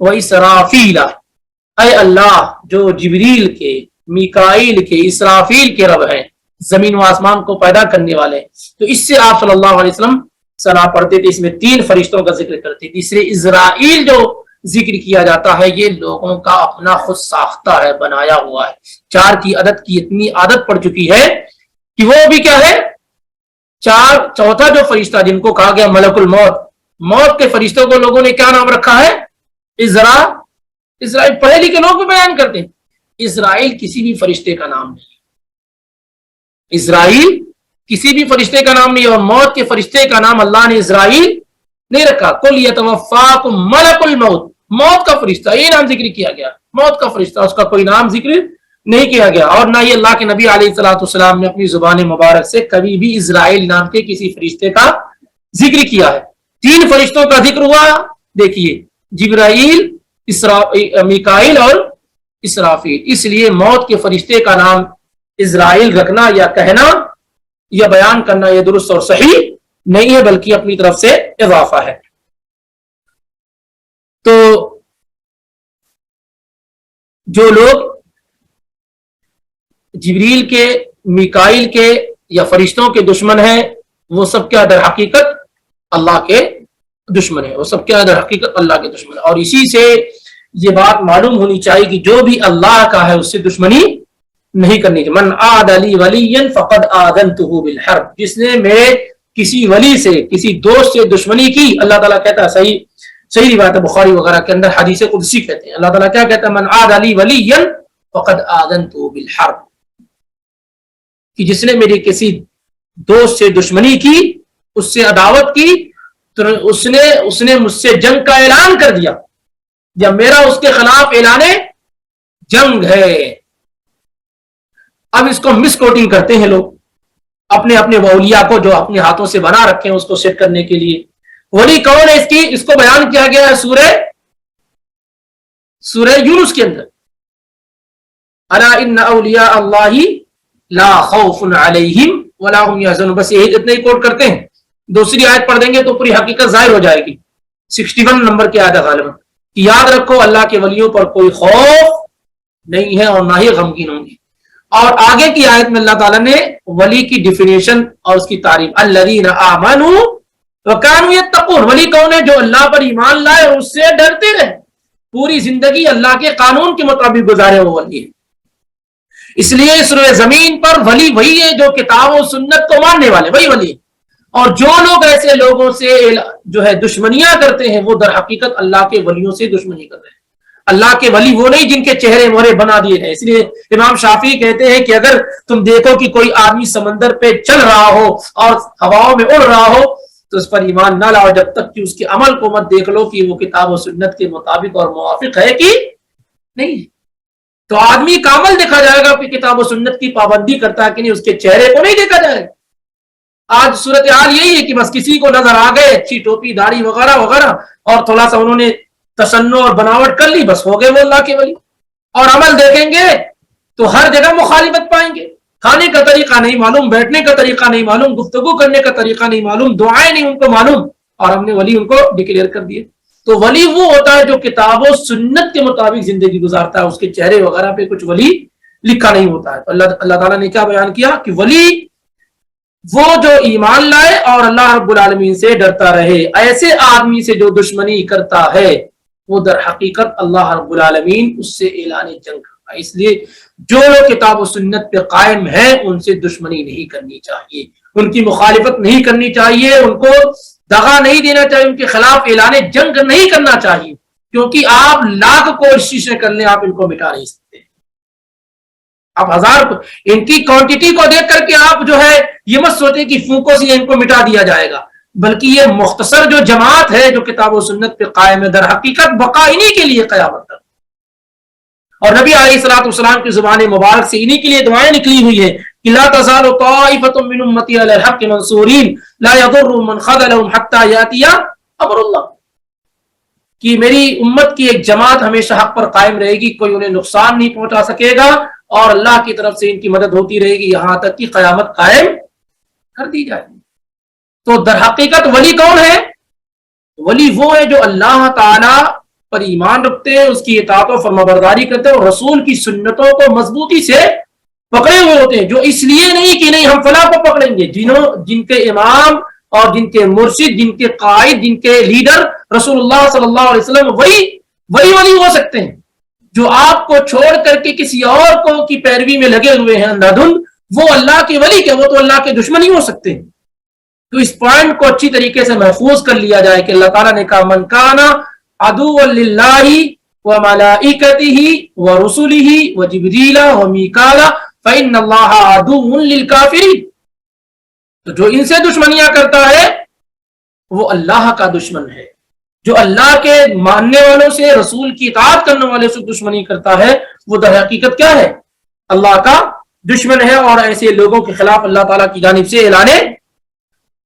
و اسرافیل، اے اللہ جو جبریل کے، میکائیل کے، اسرافیل کے رب ہیں، زمین و آسمان کو پیدا کرنے والے۔ تو اس سے آپ صلی اللہ علیہ وسلم ثنا پڑھتے تھے، اس میں 3 فرشتوں کا ذکر کرتے تھے۔ تیسرے اسرائیل جو ذکر کیا جاتا ہے یہ لوگوں کا اپنا خود ساختہ ہے، بنایا ہوا ہے، 4 کی عدد کی اتنی عادت پڑ چکی ہے کہ وہ بھی کیا ہے؟ 4، چوتھا جو فرشتہ جن کو کہا گیا ملک الموت، موت کے فرشتوں کو لوگوں نے کیا نام رکھا ہے؟ اسرائیل۔ پڑھے لکھے لوگ بھی بیان کرتے ہیں، اسرائیل کسی بھی فرشتے کا نام نہیں، اسرائیل کسی بھی فرشتے کا نام نہیں، اور موت کے فرشتے کا نام اللہ نے اسرائیل نہیں رکھا۔ قل یتوفاکم ملک الموت، موت کا فرشتہ، یہ نام ذکر کیا گیا، موت کا فرشتہ، اس کا کوئی نام ذکر نہیں کیا گیا۔ اور نہ ہی اللہ کے نبی علیہ الصلوۃ والسلام نے اپنی زبان مبارک سے کبھی بھی اسرائیل نام کے کسی فرشتے کا ذکر کیا ہے۔ 3 فرشتوں کا ذکر ہوا، دیکھیے جبرائیل، میکائیل اور اسرافیل، اس لیے موت کے فرشتے کا نام اسرائیل رکھنا یا کہنا یا بیان کرنا یہ درست اور صحیح نہیں ہے بلکہ اپنی طرف سے اضافہ ہے. تو جو لوگ جبریل کے، میکائیل کے یا فرشتوں کے دشمن ہیں وہ سب کیا در حقیقت اللہ کے دشمن ہیں، وہ سب کیا در حقیقت اللہ کے دشمن ہیں. اور اسی سے یہ بات معلوم ہونی چاہیے کہ جو بھی اللہ کا ہے اس سے دشمنی نہیں کرنی چاہیے. من عاد لی ولیا فقد آذنتہ بالحرب، جس نے میرے کسی ولی سے، کسی دوست سے دشمنی کی، اللہ تعالیٰ کہتا ہے، صحیح روایت ہے بخاری وغیرہ کے اندر، حدیث قدسی کہتے ہیں، اللہ تعالیٰ کیا کہتا ہے، من عاد لی ولیا فقد آذنتہ بالحرب، کہ جس نے میری کسی دوست سے دشمنی کی، اس سے عداوت کی، تو اس نے مجھ سے جنگ کا اعلان کر دیا، یا میرا اس کے خلاف اعلان جنگ ہے. اب اس کو مس کوٹنگ کرتے ہیں لوگ اپنے اولیاء کو جو اپنے ہاتھوں سے بنا رکھے ہیں اس کو سیٹ کرنے کے لیے. ولی کون ہے اس کو بیان کیا گیا ہے سورہ یونس کے اندر، الا ان اولیاء اللہ لا خوف علیہم ولا هم يحزنون. بس یہی اتنے ہی کوٹ کرتے ہیں. دوسری آیت پڑھ دیں گے تو پوری حقیقت ظاہر ہو جائے گی. 61 نمبر کی آیت ہے غالباً، کہ یاد رکھو اللہ کے ولیوں پر کوئی خوف نہیں ہے اور نہ ہی غمگین ہوں گے. اور آگے کی آیت میں اللہ تعالیٰ نے ولی کی ڈیفینیشن اور اس کی تعریف، الذین آمنوا وکانوا یتقون، ولی کون ہے؟ جو اللہ پر ایمان لائے اور اس سے ڈرتے رہے، پوری زندگی اللہ کے قانون کے مطابق گزارے وہ ولی ہے. اس لیے اس روئے زمین پر ولی وہی ہے جو کتاب و سنت کو ماننے والے، وہی ولی. اور جو لوگ ایسے لوگوں سے جو ہے دشمنیاں کرتے ہیں وہ در حقیقت اللہ کے ولیوں سے دشمنی کر رہے ہیں. اللہ کے ولی وہ نہیں جن کے چہرے مہرے بنا دیے ہیں. اس لیے امام شافعی کہتے ہیں کہ اگر تم دیکھو کہ کوئی آدمی سمندر پہ چل رہا ہو اور ہواؤں میں اڑ رہا ہو تو اس پر ایمان نہ لاؤ جب تک کہ اس کے عمل کو مت دیکھ لو کہ وہ کتاب و سنت کے مطابق اور موافق ہے کہ نہیں. تو آدمی کا عمل دیکھا جائے گا کہ کتاب و سنت کی پابندی کرتا ہے کہ نہیں، اس کے چہرے کو نہیں دیکھا جائے گا. آج صورتحال یہی ہے کہ بس کسی کو نظر آ گئے اچھی ٹوپی داڑھی وغیرہ وغیرہ اور تھوڑا سا انہوں نے تشنع اور بناوٹ کر لی، بس ہو گئے وہ اللہ کے ولی. اور عمل دیکھیں گے تو ہر جگہ مخالفت پائیں گے. کھانے کا طریقہ نہیں معلوم، بیٹھنے کا طریقہ نہیں معلوم، گفتگو کرنے کا طریقہ نہیں معلوم، دعائیں نہیں ان کو معلوم، اور ہم نے ولی ان کو ڈکلیئر کر دیے. تو ولی وہ ہوتا ہے جو کتاب و سنت کے مطابق زندگی گزارتا ہے، اس کے چہرے وغیرہ پہ کچھ ولی لکھا نہیں ہوتا ہے. تو اللہ تعالیٰ نے کیا بیان کیا کہ ولی وہ جو ایمان لائے اور اللہ رب العالمین سے ڈرتا رہے. ایسے آدمی سے جو دشمنی کرتا ہے وہ در حقیقت اللہ رب العالمین اس سے اعلان جنگ کرتا ہے. اس لیے جو لوگ کتاب و سنت پہ قائم ہیں ان سے دشمنی نہیں کرنی چاہیے، ان کی مخالفت نہیں کرنی چاہیے، ان کو دغا نہیں دینا چاہیے، ان کے خلاف اعلان جنگ نہیں کرنا چاہیے، کیونکہ آپ لاکھ کوششیں کر لیں آپ ان کو مٹا نہیں سکتے. آپ ہزار ان کی کوانٹٹی کو دیکھ کر کے آپ جو ہے یہ مت سوچیں کہ پھونکوں سے ان کو مٹا دیا جائے گا، بلکہ یہ مختصر جو جماعت ہے جو کتاب و سنت پہ قائم ہے در حقیقت بقا انہی کے لیے قیامت تک. اور نبی علیہ الصلوۃ والسلام کی زبان مبارک سے انہی کے لیے دعائیں نکلی ہوئی ہیں کہ لا تزال طائفة من امتی علی الحق منصورین لا یضر من خذلهم حتى یاتی امر اللہ، کہ میری امت کی ایک جماعت ہمیشہ حق پر قائم رہے گی، کوئی انہیں نقصان نہیں پہنچا سکے گا، اور اللہ کی طرف سے ان کی مدد ہوتی رہے گی یہاں تک کہ قیامت قائم کر دی جائے. تو در حقیقت ولی کون ہے؟ ولی وہ ہے جو اللہ تعالی پر ایمان رکھتے ہیں، اس کی اطاعت و فرمانبرداری کرتے ہیں اور رسول کی سنتوں کو مضبوطی سے پکڑے ہوئے ہوتے ہیں. جو اس لیے نہیں کہ نہیں ہم فلاں کو پکڑیں گے، جن کے امام اور جن کے مرشد، جن کے قائد، جن کے لیڈر رسول اللہ صلی اللہ علیہ وسلم وہی ولی ہو سکتے ہیں. جو آپ کو چھوڑ کر کے کسی اور کو کی پیروی میں لگے ہوئے ہیں اندھا دھند، وہ اللہ کے ولی کے، وہ تو اللہ کے دشمن ہی ہو سکتے ہیں. تو اس پوائنٹ کو اچھی طریقے سے محفوظ کر لیا جائے کہ اللہ تعالیٰ نے کہا من کانا عدوا للہ وملائکتہ ورسلہ وجبریل ومیکال فإن اللہ عدو للکافرین. تو جو ان سے دشمنیاں کرتا ہے وہ اللہ کا دشمن ہے. جو اللہ کے ماننے والوں سے، رسول کی اطاعت کرنے والے سے دشمنی کرتا ہے وہ در حقیقت کیا ہے؟ اللہ کا دشمن ہے. اور ایسے لوگوں کے خلاف اللہ تعالیٰ کی جانب سے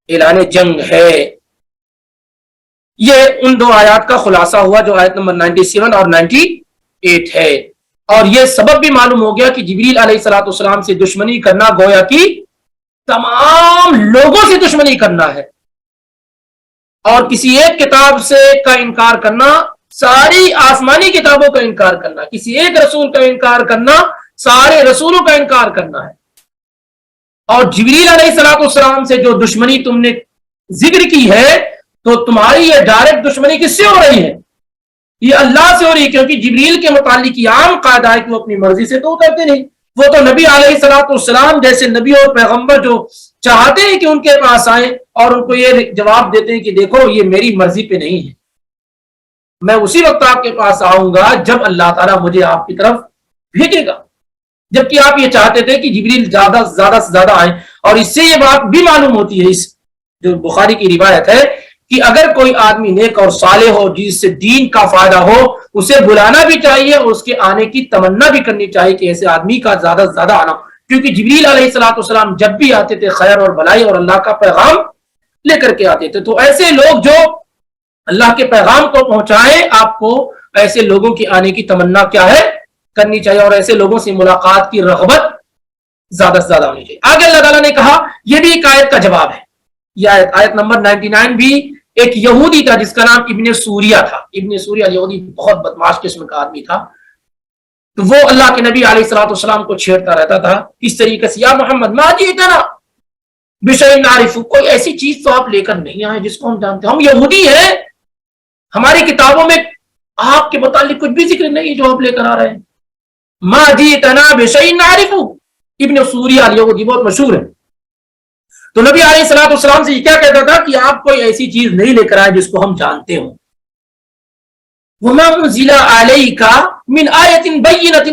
اعلان جنگ ہے. یہ ان دو آیات کا خلاصہ ہوا جو آیت نمبر 97 اور 98 ہے. اور یہ سبب بھی معلوم ہو گیا کہ جبریل علیہ الصلوۃ والسلام سے دشمنی کرنا گویا کہ تمام لوگوں سے دشمنی کرنا ہے، اور کسی ایک کتاب سے کا انکار کرنا ساری آسمانی کتابوں کا انکار کرنا، کسی ایک رسول کا انکار کرنا سارے رسولوں کا انکار کرنا ہے۔ اور جبریل علیہ الصلوۃ والسلام سے جو دشمنی تم نے ذکر کی ہے، تو تمہاری یہ ڈائریکٹ دشمنی کس سے ہو رہی ہے؟ یہ اللہ سے ہو رہی ہے، کیونکہ جبریل کے متعلق یہ عام قاعدہ ہے کہ وہ اپنی مرضی سے تو اترتے نہیں، وہ تو نبی علیہ الصلوۃ والسلام جیسے نبی اور پیغمبر جو چاہتے ہیں کہ ان کے پاس آئیں اور ان کو یہ جواب دیتے ہیں کہ دیکھو یہ میری مرضی پہ نہیں ہے، میں اسی وقت آپ کے پاس آؤں گا جب اللہ تعالیٰ مجھے آپ کی طرف بھیجے گا۔ جبکہ آپ یہ چاہتے تھے کہ جبریل زیادہ سے زیادہ آئیں، اور اس سے یہ بات بھی معلوم ہوتی ہے، اس جو بخاری کی روایت ہے کہ اگر کوئی آدمی نیک اور صالح ہو جس سے دین کا فائدہ ہو، اسے بلانا بھی چاہیے اور اس کے آنے کی تمنا بھی کرنی چاہیے کہ ایسے آدمی کا زیادہ سے زیادہ آنا، کیونکہ جبریل علیہ الصلوۃ والسلام جب بھی آتے تھے خیر اور بھلائی اور اللہ کا پیغام لے کر کے آتے تھے۔ تو ایسے لوگ جو اللہ کے پیغام کو پہنچائیں، آپ کو ایسے لوگوں کے آنے کی تمنا کیا ہے کرنی چاہیے، اور ایسے لوگوں سے ملاقات کی رغبت زیادہ سے زیادہ ہونی چاہیے۔ آگے اللہ تعالیٰ نے کہا، یہ بھی ایک آیت کا جواب ہے، یہ آیت نمبر 99 بھی ایک یہودی تھا جس کا نام ابن سوریہ تھا۔ ابن سوریہ یہودی بہت بدماش قسم کا آدمی تھا، تو وہ اللہ کے نبی علیہ الصلوۃ والسلام کو چھیڑتا رہتا تھا اس طریقے سے، یا محمد ما جئتنا بشیء نعرف، کوئی ایسی چیز تو آپ لے کر نہیں آئے جس کو ہم جانتے، ہم یہودی ہیں، ہماری کتابوں میں آپ کے متعلق کچھ بھی ذکر نہیں جو آپ لے کر آ رہے ہیں۔ ما جئتنا بشیء نعرف، ابن سوریہ یہودی بہت مشہور ہے۔ تو نبی علیہ الصلوۃ والسلام سے یہ کیا کہتا تھا کہ آپ کوئی ایسی چیز نہیں لے کر آئے جس کو ہم جانتے ہوں۔ وما انزل علیک من آیۃ بینۃ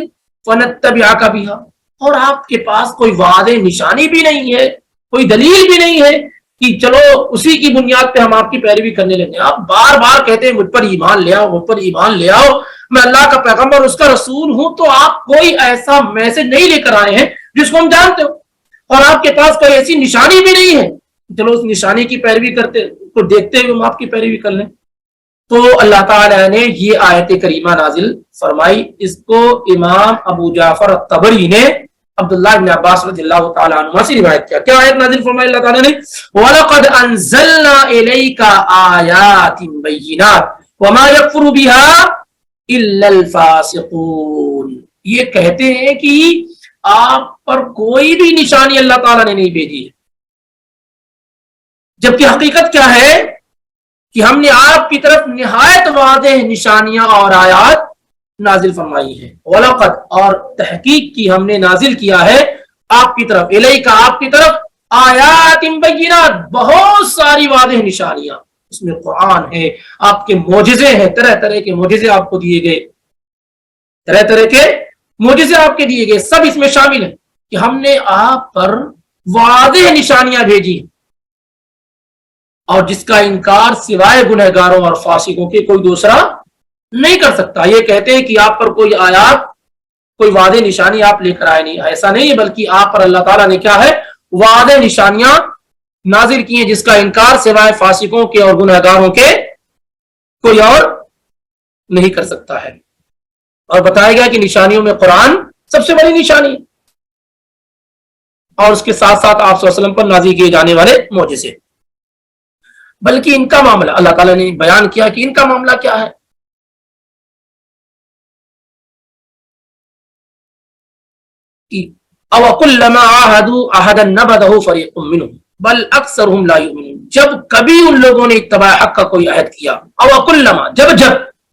فنتبعک بہا، اور آپ کے پاس کوئی واضح نشانی بھی نہیں ہے، کوئی دلیل بھی نہیں ہے کہ چلو اسی کی بنیاد پہ ہم آپ کی پیروی کرنے لگے۔ آپ بار بار کہتے ہیں مجھ پر ایمان لے آؤ، مجھ پر ایمان لے آؤ، میں اللہ کا پیغمبر اس کا رسول ہوں، تو آپ کوئی ایسا میسج نہیں لے کر آئے ہیں جس کو ہم جانتے ہو، اور آپ کے پاس کوئی ایسی نشانی بھی نہیں ہے چلو اس نشانی کی پیروی کرتے کو دیکھتے ہوئے ہم آپ کی پیروی کر لیں۔ تو اللہ تعالیٰ نے یہ آیت کریمہ نازل فرمائی، اس کو امام ابو جعفر الطبری نے عبداللہ بن عباس رضی اللہ تعالیٰ عنہ سے روایت کیا۔ کیا آیت نازل فرمائی اللہ تعالیٰ نے؟ وَلَقَدْ أَنزَلْنَا إِلَيْكَ آيَاتٍ بَيِّنَاتٍ وَمَا يَكْفُرُ بِهَا إِلَّا الْفَاسِقُونَ، یہ کہتے ہیں کہ آپ پر کوئی بھی نشانی اللہ تعالیٰ نے نہیں بھیجی ہے، جبکہ حقیقت کیا ہے کہ ہم نے آپ کی طرف نہایت واضح نشانیاں اور آیات نازل فرمائی ہیں۔ وَلَقَدْ، اور تحقیق کی ہم نے نازل کیا ہے آپ کی طرف، الیک، آپ کی طرف، آیات بینات، بہت ساری واضح نشانیاں، اس میں قرآن ہے، آپ کے معجزے ہیں، طرح طرح کے معجزے آپ کو دیے گئے، طرح طرح کے معجزے آپ کے دیے گئے، سب اس میں شامل ہیں کہ ہم نے آپ پر واضح نشانیاں بھیجی، اور جس کا انکار سوائے گنہگاروں اور فاسقوں کے کوئی دوسرا نہیں کر سکتا۔ یہ کہتے ہیں کہ آپ پر کوئی آیات، کوئی واضح نشانی آپ لے کر آئے نہیں، ایسا نہیں ہے، بلکہ آپ پر اللہ تعالیٰ نے کیا ہے، واضح نشانیاں نازل کی ہیں جس کا انکار سوائے فاسقوں کے اور گنہگاروں کے کوئی اور نہیں کر سکتا ہے۔ اور بتایا گیا کہ نشانیوں میں قرآن سب سے بڑی نشانی، اور اس کے ساتھ ساتھ آپ صلی اللہ علیہ وسلم پر نازل کیے جانے والے معجزے، بلکہ ان کا معاملہ اللہ تعالیٰ نے بیان کیا کہ ان کا معاملہ کیا ہے۔ أَوَكُلَّمَا عَاهَدُوا عَهْدًا نَبَذَهُ فَرِيقٌ مِّنْهُمْ بَلْ أَكْثَرُهُمْ لَا يُؤْمِنُونَ، جب کبھی ان لوگوں نے اتباع حق کا کوئی عہد کیا، أَوَكُلَّمَا، جب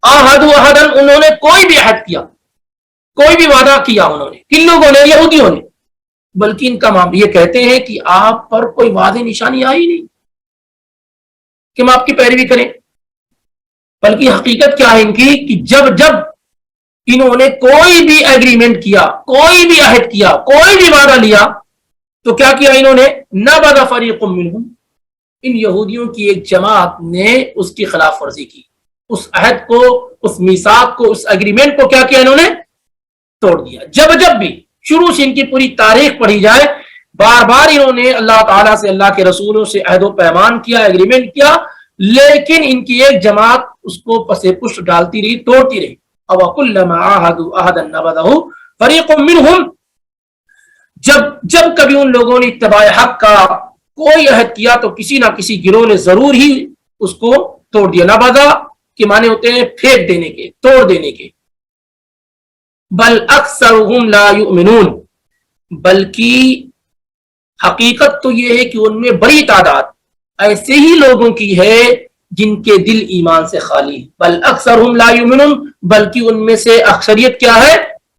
عَاهَدُوا عَهْدًا، انہوں نے کوئی بھی عہد کیا، کوئی بھی وعدہ کیا انہوں نے، کن لوگوں نے؟ یہودیوں نے، بلکہ ان کا معاملہ یہ کہتے ہیں کہ آپ پر کوئی واضح نشانی آئی نہیں کہ ہم آپ کی پیروی کریں، بلکہ حقیقت کیا ہے ان کی کہ جب جب انہوں نے کوئی بھی ایگریمنٹ کیا، کوئی بھی عہد کیا، کوئی بھی وعدہ لیا، تو کیا کیا انہوں نے؟ نبذ فریق منہم، ان یہودیوں کی ایک جماعت نے اس کی خلاف ورزی کی، اس عہد کو، اس میثاق کو، اس ایگریمنٹ کو کیا کیا انہوں نے؟ توڑ دیا۔ جب جب بھی شروع سے ان کی پوری تاریخ پڑھی جائے، بار بار انہوں نے اللہ تعالیٰ سے، اللہ کے رسولوں سے عہد و پیمان کیا، ایگریمنٹ کیا، لیکن ان کی ایک جماعت اس کو پسے پشت ڈالتی رہی، توڑتی رہی۔ أَوَكُلَّمَا عَاهَدُوا عَهْدًا نَبَذَهُ فَرِيقٌ مِّنْهُمْ، جب کبھی ان لوگوں نے اتباع حق کا کوئی عہد کیا تو کسی نہ کسی گروہ نے ضرور ہی اس کو توڑ دیا. نبذا کے معنی ہوتے ہیں پھینک دینے کے, توڑ دینے کے. بل اکثرهم لا یؤمنون, بلکہ حقیقت تو یہ ہے کہ ان میں بڑی تعداد ایسے ہی لوگوں کی ہے جن کے دل ایمان سے خالی ہے. بل اکثرهم لا یؤمنون, بلکہ ان میں سے اکثریت کیا ہے,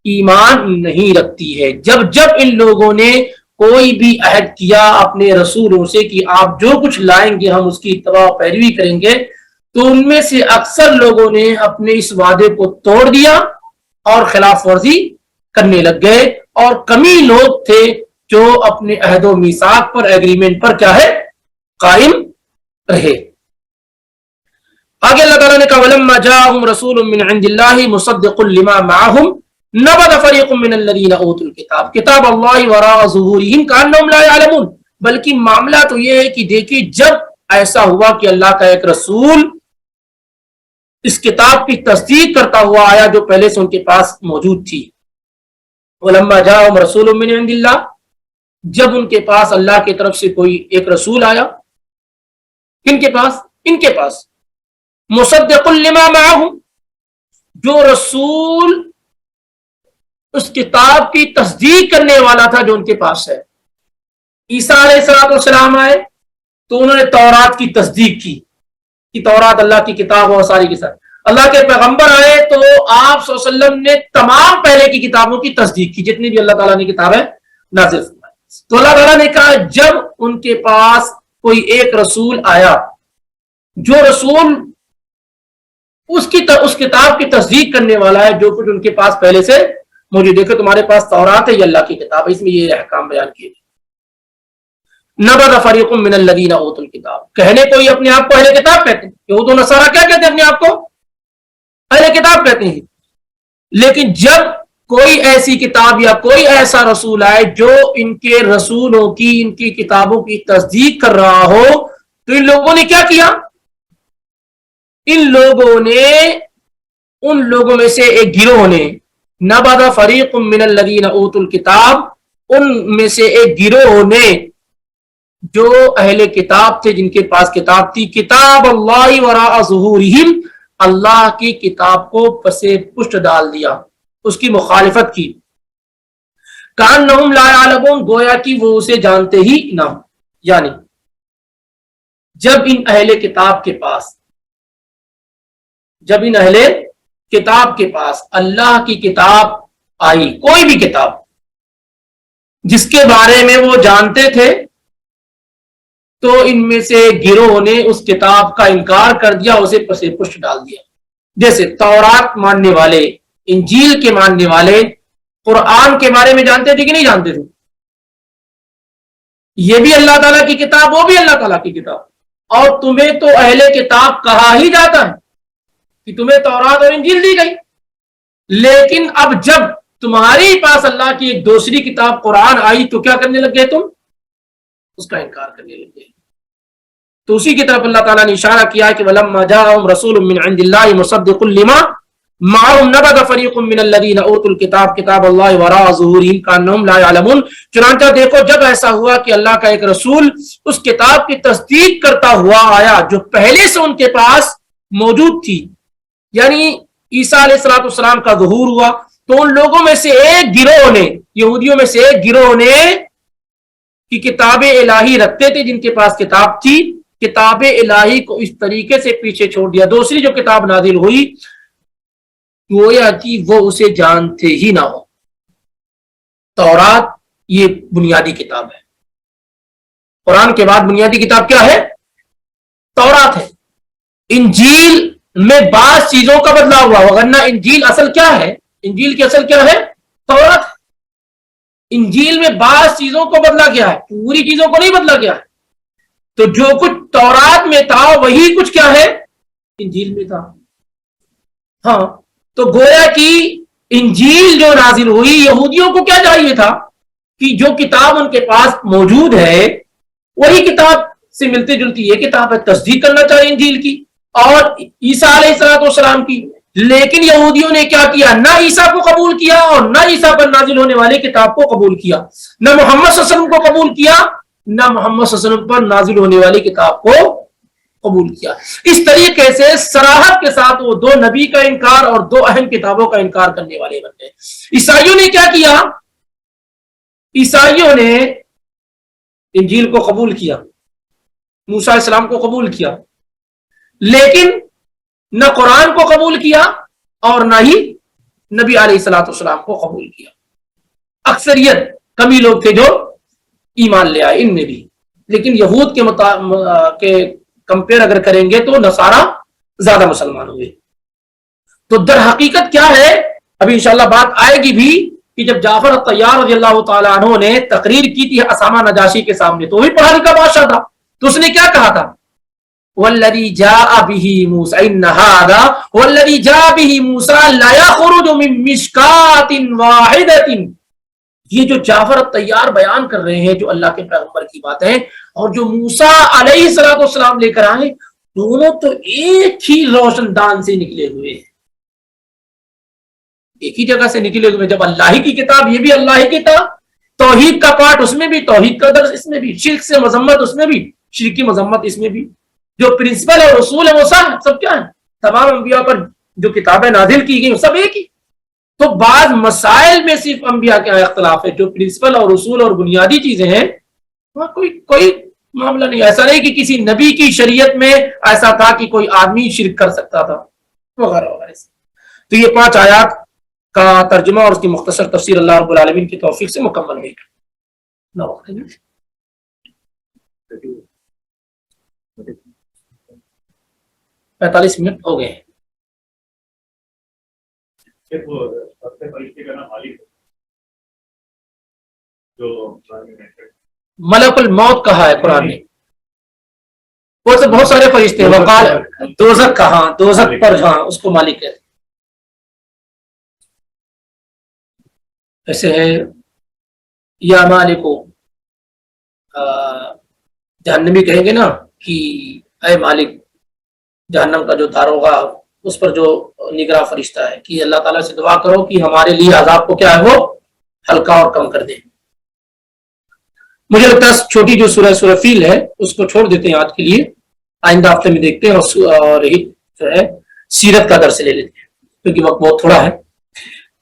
ایمان نہیں رکھتی ہے. جب جب ان لوگوں نے کوئی بھی عہد کیا اپنے رسولوں سے کہ آپ جو کچھ لائیں گے ہم اس کی اتباع و پیروی کریں گے, تو ان میں سے اکثر لوگوں نے اپنے اس وعدے کو توڑ دیا اور خلاف ورزی کرنے لگ گئے, اور کمی لوگ تھے جو اپنے عہد و میثاق پر, ایگریمنٹ پر کیا ہے, قائم رہے. آگے اللہ تعالیٰ نے کہا وَلَمَّا جَاءَهُمْ رَسُولٌ مِّنْ عِندِ اللَّهِ مُصَدِّقٌ لِمَا مَعَهُمْ نَبَذَ فَرِيقٌ مِّنَ الَّذِينَ أُوتُوا الْكِتَابَ كِتَابَ اللَّهِ وَرَاءَ ظُهُورِهِمْ كَأَنَّهُمْ لَا يَعْلَمُونَ. بلکہ معاملہ تو یہ ہے کہ دیکھیے جب ایسا ہوا کہ اللہ کا ایک رسول اس کتاب کی تصدیق کرتا ہوا آیا جو پہلے سے ان کے پاس موجود تھی. وَلَمَّا جَاءَهُمْ رَسُولٌ مِّنْ عِندِ اللَّهِ, جب ان کے پاس اللہ کی طرف سے کوئی ایک رسول آیا, کن کے پاس, ان کے پاس, مصدق لما معہم, جو رسول اس کتاب کی تصدیق کرنے والا تھا جو ان کے پاس ہے. عیسیٰ علیہ السلام آئے تو انہوں نے تورات کی تصدیق کی کہ تورات اللہ کی کتاب اور ساری کے ساتھ. اللہ کے پیغمبر آئے تو آپ صلی اللہ علیہ وسلم نے تمام پہلے کی کتابوں کی تصدیق کی, جتنی بھی اللہ تعالیٰ نے کتابیں نازل فرمائی. تو اللہ تعالیٰ نے کہا جب ان کے پاس کوئی ایک رسول آیا, جو رسول اس کتاب کی تصدیق کرنے والا ہے جو کچھ ان کے پاس پہلے سے موجود. دیکھو تمہارے پاس تورات ہے, یہ اللہ کی کتاب ہے, اس میں یہ احکام بیان کیے. نبذ فریق من الذین اوتوا الکتاب, کہنے کو یہ اپنے آپ کو اہل کتاب کہتے ہیں. یہود و نصارہ کیا کہتے ہیں اپنے آپ کو, اہل کتاب کہتے ہیں. لیکن جب کوئی ایسی کتاب یا کوئی ایسا رسول آئے جو ان کے رسولوں کی, ان کی کتابوں کی تصدیق کر رہا ہو, تو ان لوگوں نے کیا کیا, ان لوگوں میں سے ایک گروہ نے, نبذ فریق من الذین اوتوا الکتاب, ان میں سے ایک گروہ نے جو اہل کتاب تھے جن کے پاس کتاب تھی, کتاب اللہ وراء ظہورہم, اللہ کی کتاب کو پسے پشت ڈال دیا, اس کی مخالفت کی. کأنہم لا یعلمون, گویا کہ وہ اسے جانتے ہی نہ ہو. یعنی جب ان اہل کتاب کے پاس اللہ کی کتاب آئی, کوئی بھی کتاب جس کے بارے میں وہ جانتے تھے, تو ان میں سے گروہ نے اس کتاب کا انکار کر دیا, اسے پسے پشت ڈال دیا. جیسے تورات ماننے والے, انجیل کے ماننے والے قرآن کے بارے میں جانتے تھے کہ نہیں جانتے تھے, یہ بھی اللہ تعالیٰ کی کتاب, وہ بھی اللہ تعالیٰ کی کتاب, اور تمہیں تو اہل کتاب کہا ہی جاتا ہے کہ تمہیں تورات اور انجیل دی گئی. لیکن اب جب تمہارے پاس اللہ کی ایک دوسری کتاب قرآن آئی تو کیا کرنے لگ گئے, تم اس کا انکار کرنے لگ گئے. تو اسی کی طرف اللہ تعالیٰ نے اشارہ کیا کہ وَلَمَّا جَاءَهُمْ رَسُولٌ مِّنْ عِندِ اللَّهِ مُصَدِّقٌ لِمَا مَعَهُمْ نَبَذَ فَرِيقٌ مِّنَ الَّذِينَ أُوتُوا الْكِتَابَ كِتَابَ اللَّهِ وَرَاءَ ظُهُورِهِمْ كَأَنَّهُمْ لَا يَعْلَمُونَ. چنانچہ دیکھو جب ایسا ہوا کہ اللہ کا ایک رسول اس کتاب کی تصدیق کرتا ہوا آیا جو پہلے سے ان کے پاس موجود تھی, یعنی عیسیٰ علیہ السلام کا ظہور ہوا, تو ان لوگوں میں سے ایک گروہ نے, یہودیوں میں سے ایک گروہ نے کہ کتاب الہی رکھتے تھے, جن کے پاس کتاب تھی, کتاب الہی کو اس طریقے سے پیچھے چھوڑ دیا. دوسری جو کتاب نازل ہوئی گویا کہ وہ اسے جانتے ہی نہ ہو. تورات یہ بنیادی کتاب ہے, قرآن کے بعد بنیادی کتاب کیا ہے, تورات ہے. انجیل میں بعض چیزوں کا بدلا ہوا, ورنہ انجیل اصل کیا ہے, انجیل کی اصل کیا ہے, تورات. انجیل میں بعض چیزوں کو بدلا گیا ہے, پوری چیزوں کو نہیں بدلا گیا ہے. تو جو کچھ تورات میں تھا وہی کچھ کیا ہے, انجیل میں تھا. ہاں, تو گویا کہ انجیل جو نازل ہوئی, یہودیوں کو کیا چاہیے تھا کہ جو کتاب ان کے پاس موجود ہے وہی کتاب سے ملتی جلتی یہ کتاب ہے, تصدیق کرنا چاہیے انجیل کی اور عیسیٰ علیہ السلام کی. لیکن یہودیوں نے کیا کیا, نہ عیسیٰ کو قبول کیا اور نہ عیسیٰ پر نازل ہونے والی کتاب کو قبول کیا, نہ محمد صلی اللہ علیہ وسلم کو قبول کیا, نہ محمد صلی اللہ علیہ وسلم پر نازل ہونے والی کتاب کو قبول کیا. اس طریقے سے صراحت کے ساتھ وہ دو نبی کا انکار اور دو اہم کتابوں کا انکار کرنے والے بن گئے. عیسائیوں نے کیا کیا؟ عیسائیوں نے انجیل کو قبول کیا، موسیٰ علیہ السلام کو قبول کیا، لیکن نہ قرآن کو قبول کیا اور نہ ہی نبی علیہ الصلوۃ والسلام کو قبول کیا. اکثریت کمی لوگ تھے جو ایمان لے آئے ان میں بھی، لیکن یہود کے کمپیئر اگر کریں گے تو نصارہ زیادہ مسلمان ہوئے. تو در حقیقت کیا ہے، ابھی انشاءاللہ بات آئے گی بھی، کہ جب جعفر الطیار رضی اللہ تعالیٰ عنہ نے تقریر کی تھی اسامہ نجاشی کے سامنے، تو وہی پڑھا لکھا بادشاہ تھا، تو اس نے کیا کہا تھا؟ والذی جاء به موسیٰ ان ھذا والذی جاء به موسیٰ لا یخرج من مشکاۃ واحدۃ. یہ جو جعفر الطیار بیان کر رہے ہیں جو اللہ کے پیغمبر کی باتیں، اور جو موسیٰ علیہ السلام لے کر آئے، دونوں تو ایک ہی روشن دان سے نکلے ہوئے ہیں، ایک ہی جگہ سے نکلے ہوئے. جب اللہ ہی کی کتاب، یہ بھی اللہ ہی کی کتاب، توحید کا پارٹ اس میں بھی، توحید کا درس اس میں بھی، شرک سے مذمت اس میں بھی، شرک کی مذمت اس میں بھی، جو پرنسپل اور اصول ہے وہ سب کیا ہے؟ تمام انبیاء پر جو کتابیں نازل کی گئی سب ایک ہی. تو بعض مسائل میں صرف انبیاء کا اختلاف ہے، جو پرنسپل اور اصول اور بنیادی چیزیں ہیں وہاں کوئی معاملہ نہیں. ایسا نہیں کہ کسی نبی کی شریعت میں ایسا تھا کہ کوئی آدمی شرک کر سکتا تھا وغیرہ وغیرہ. تو یہ 5 آیات کا ترجمہ اور اس کی مختصر تفسیر اللہ رب العالمین کی توفیق سے مکمل ہوئی. 45 منٹ ہو گئے. ملک الموت کہا ہے قرآن نے، وہ تو بہت سارے فرشتے ہیں. وقال دوزخ کہاں، دوزخ پر جہاں اس کو مالک ہے. ایسے ہے یا مالکو، جہنمی کہیں گے نا کہ اے مالک، جہنم کا جو داروغہ اس پر جو نگراں فرشتہ ہے، کہ اللہ تعالیٰ سے دعا کرو کہ ہمارے لیے عذاب کو کیا ہے وہ ہلکا اور کم کر دیں. مجھے لگتا ہے چھوٹی جو سورہ فیل ہے اس کو چھوڑ دیتے ہیں آج کے لیے، آئندہ ہفتے میں دیکھتے ہیں، اور جو ہے سیرت کا درس لے لیتے ہیں کیونکہ وقت بہت تھوڑا ہے.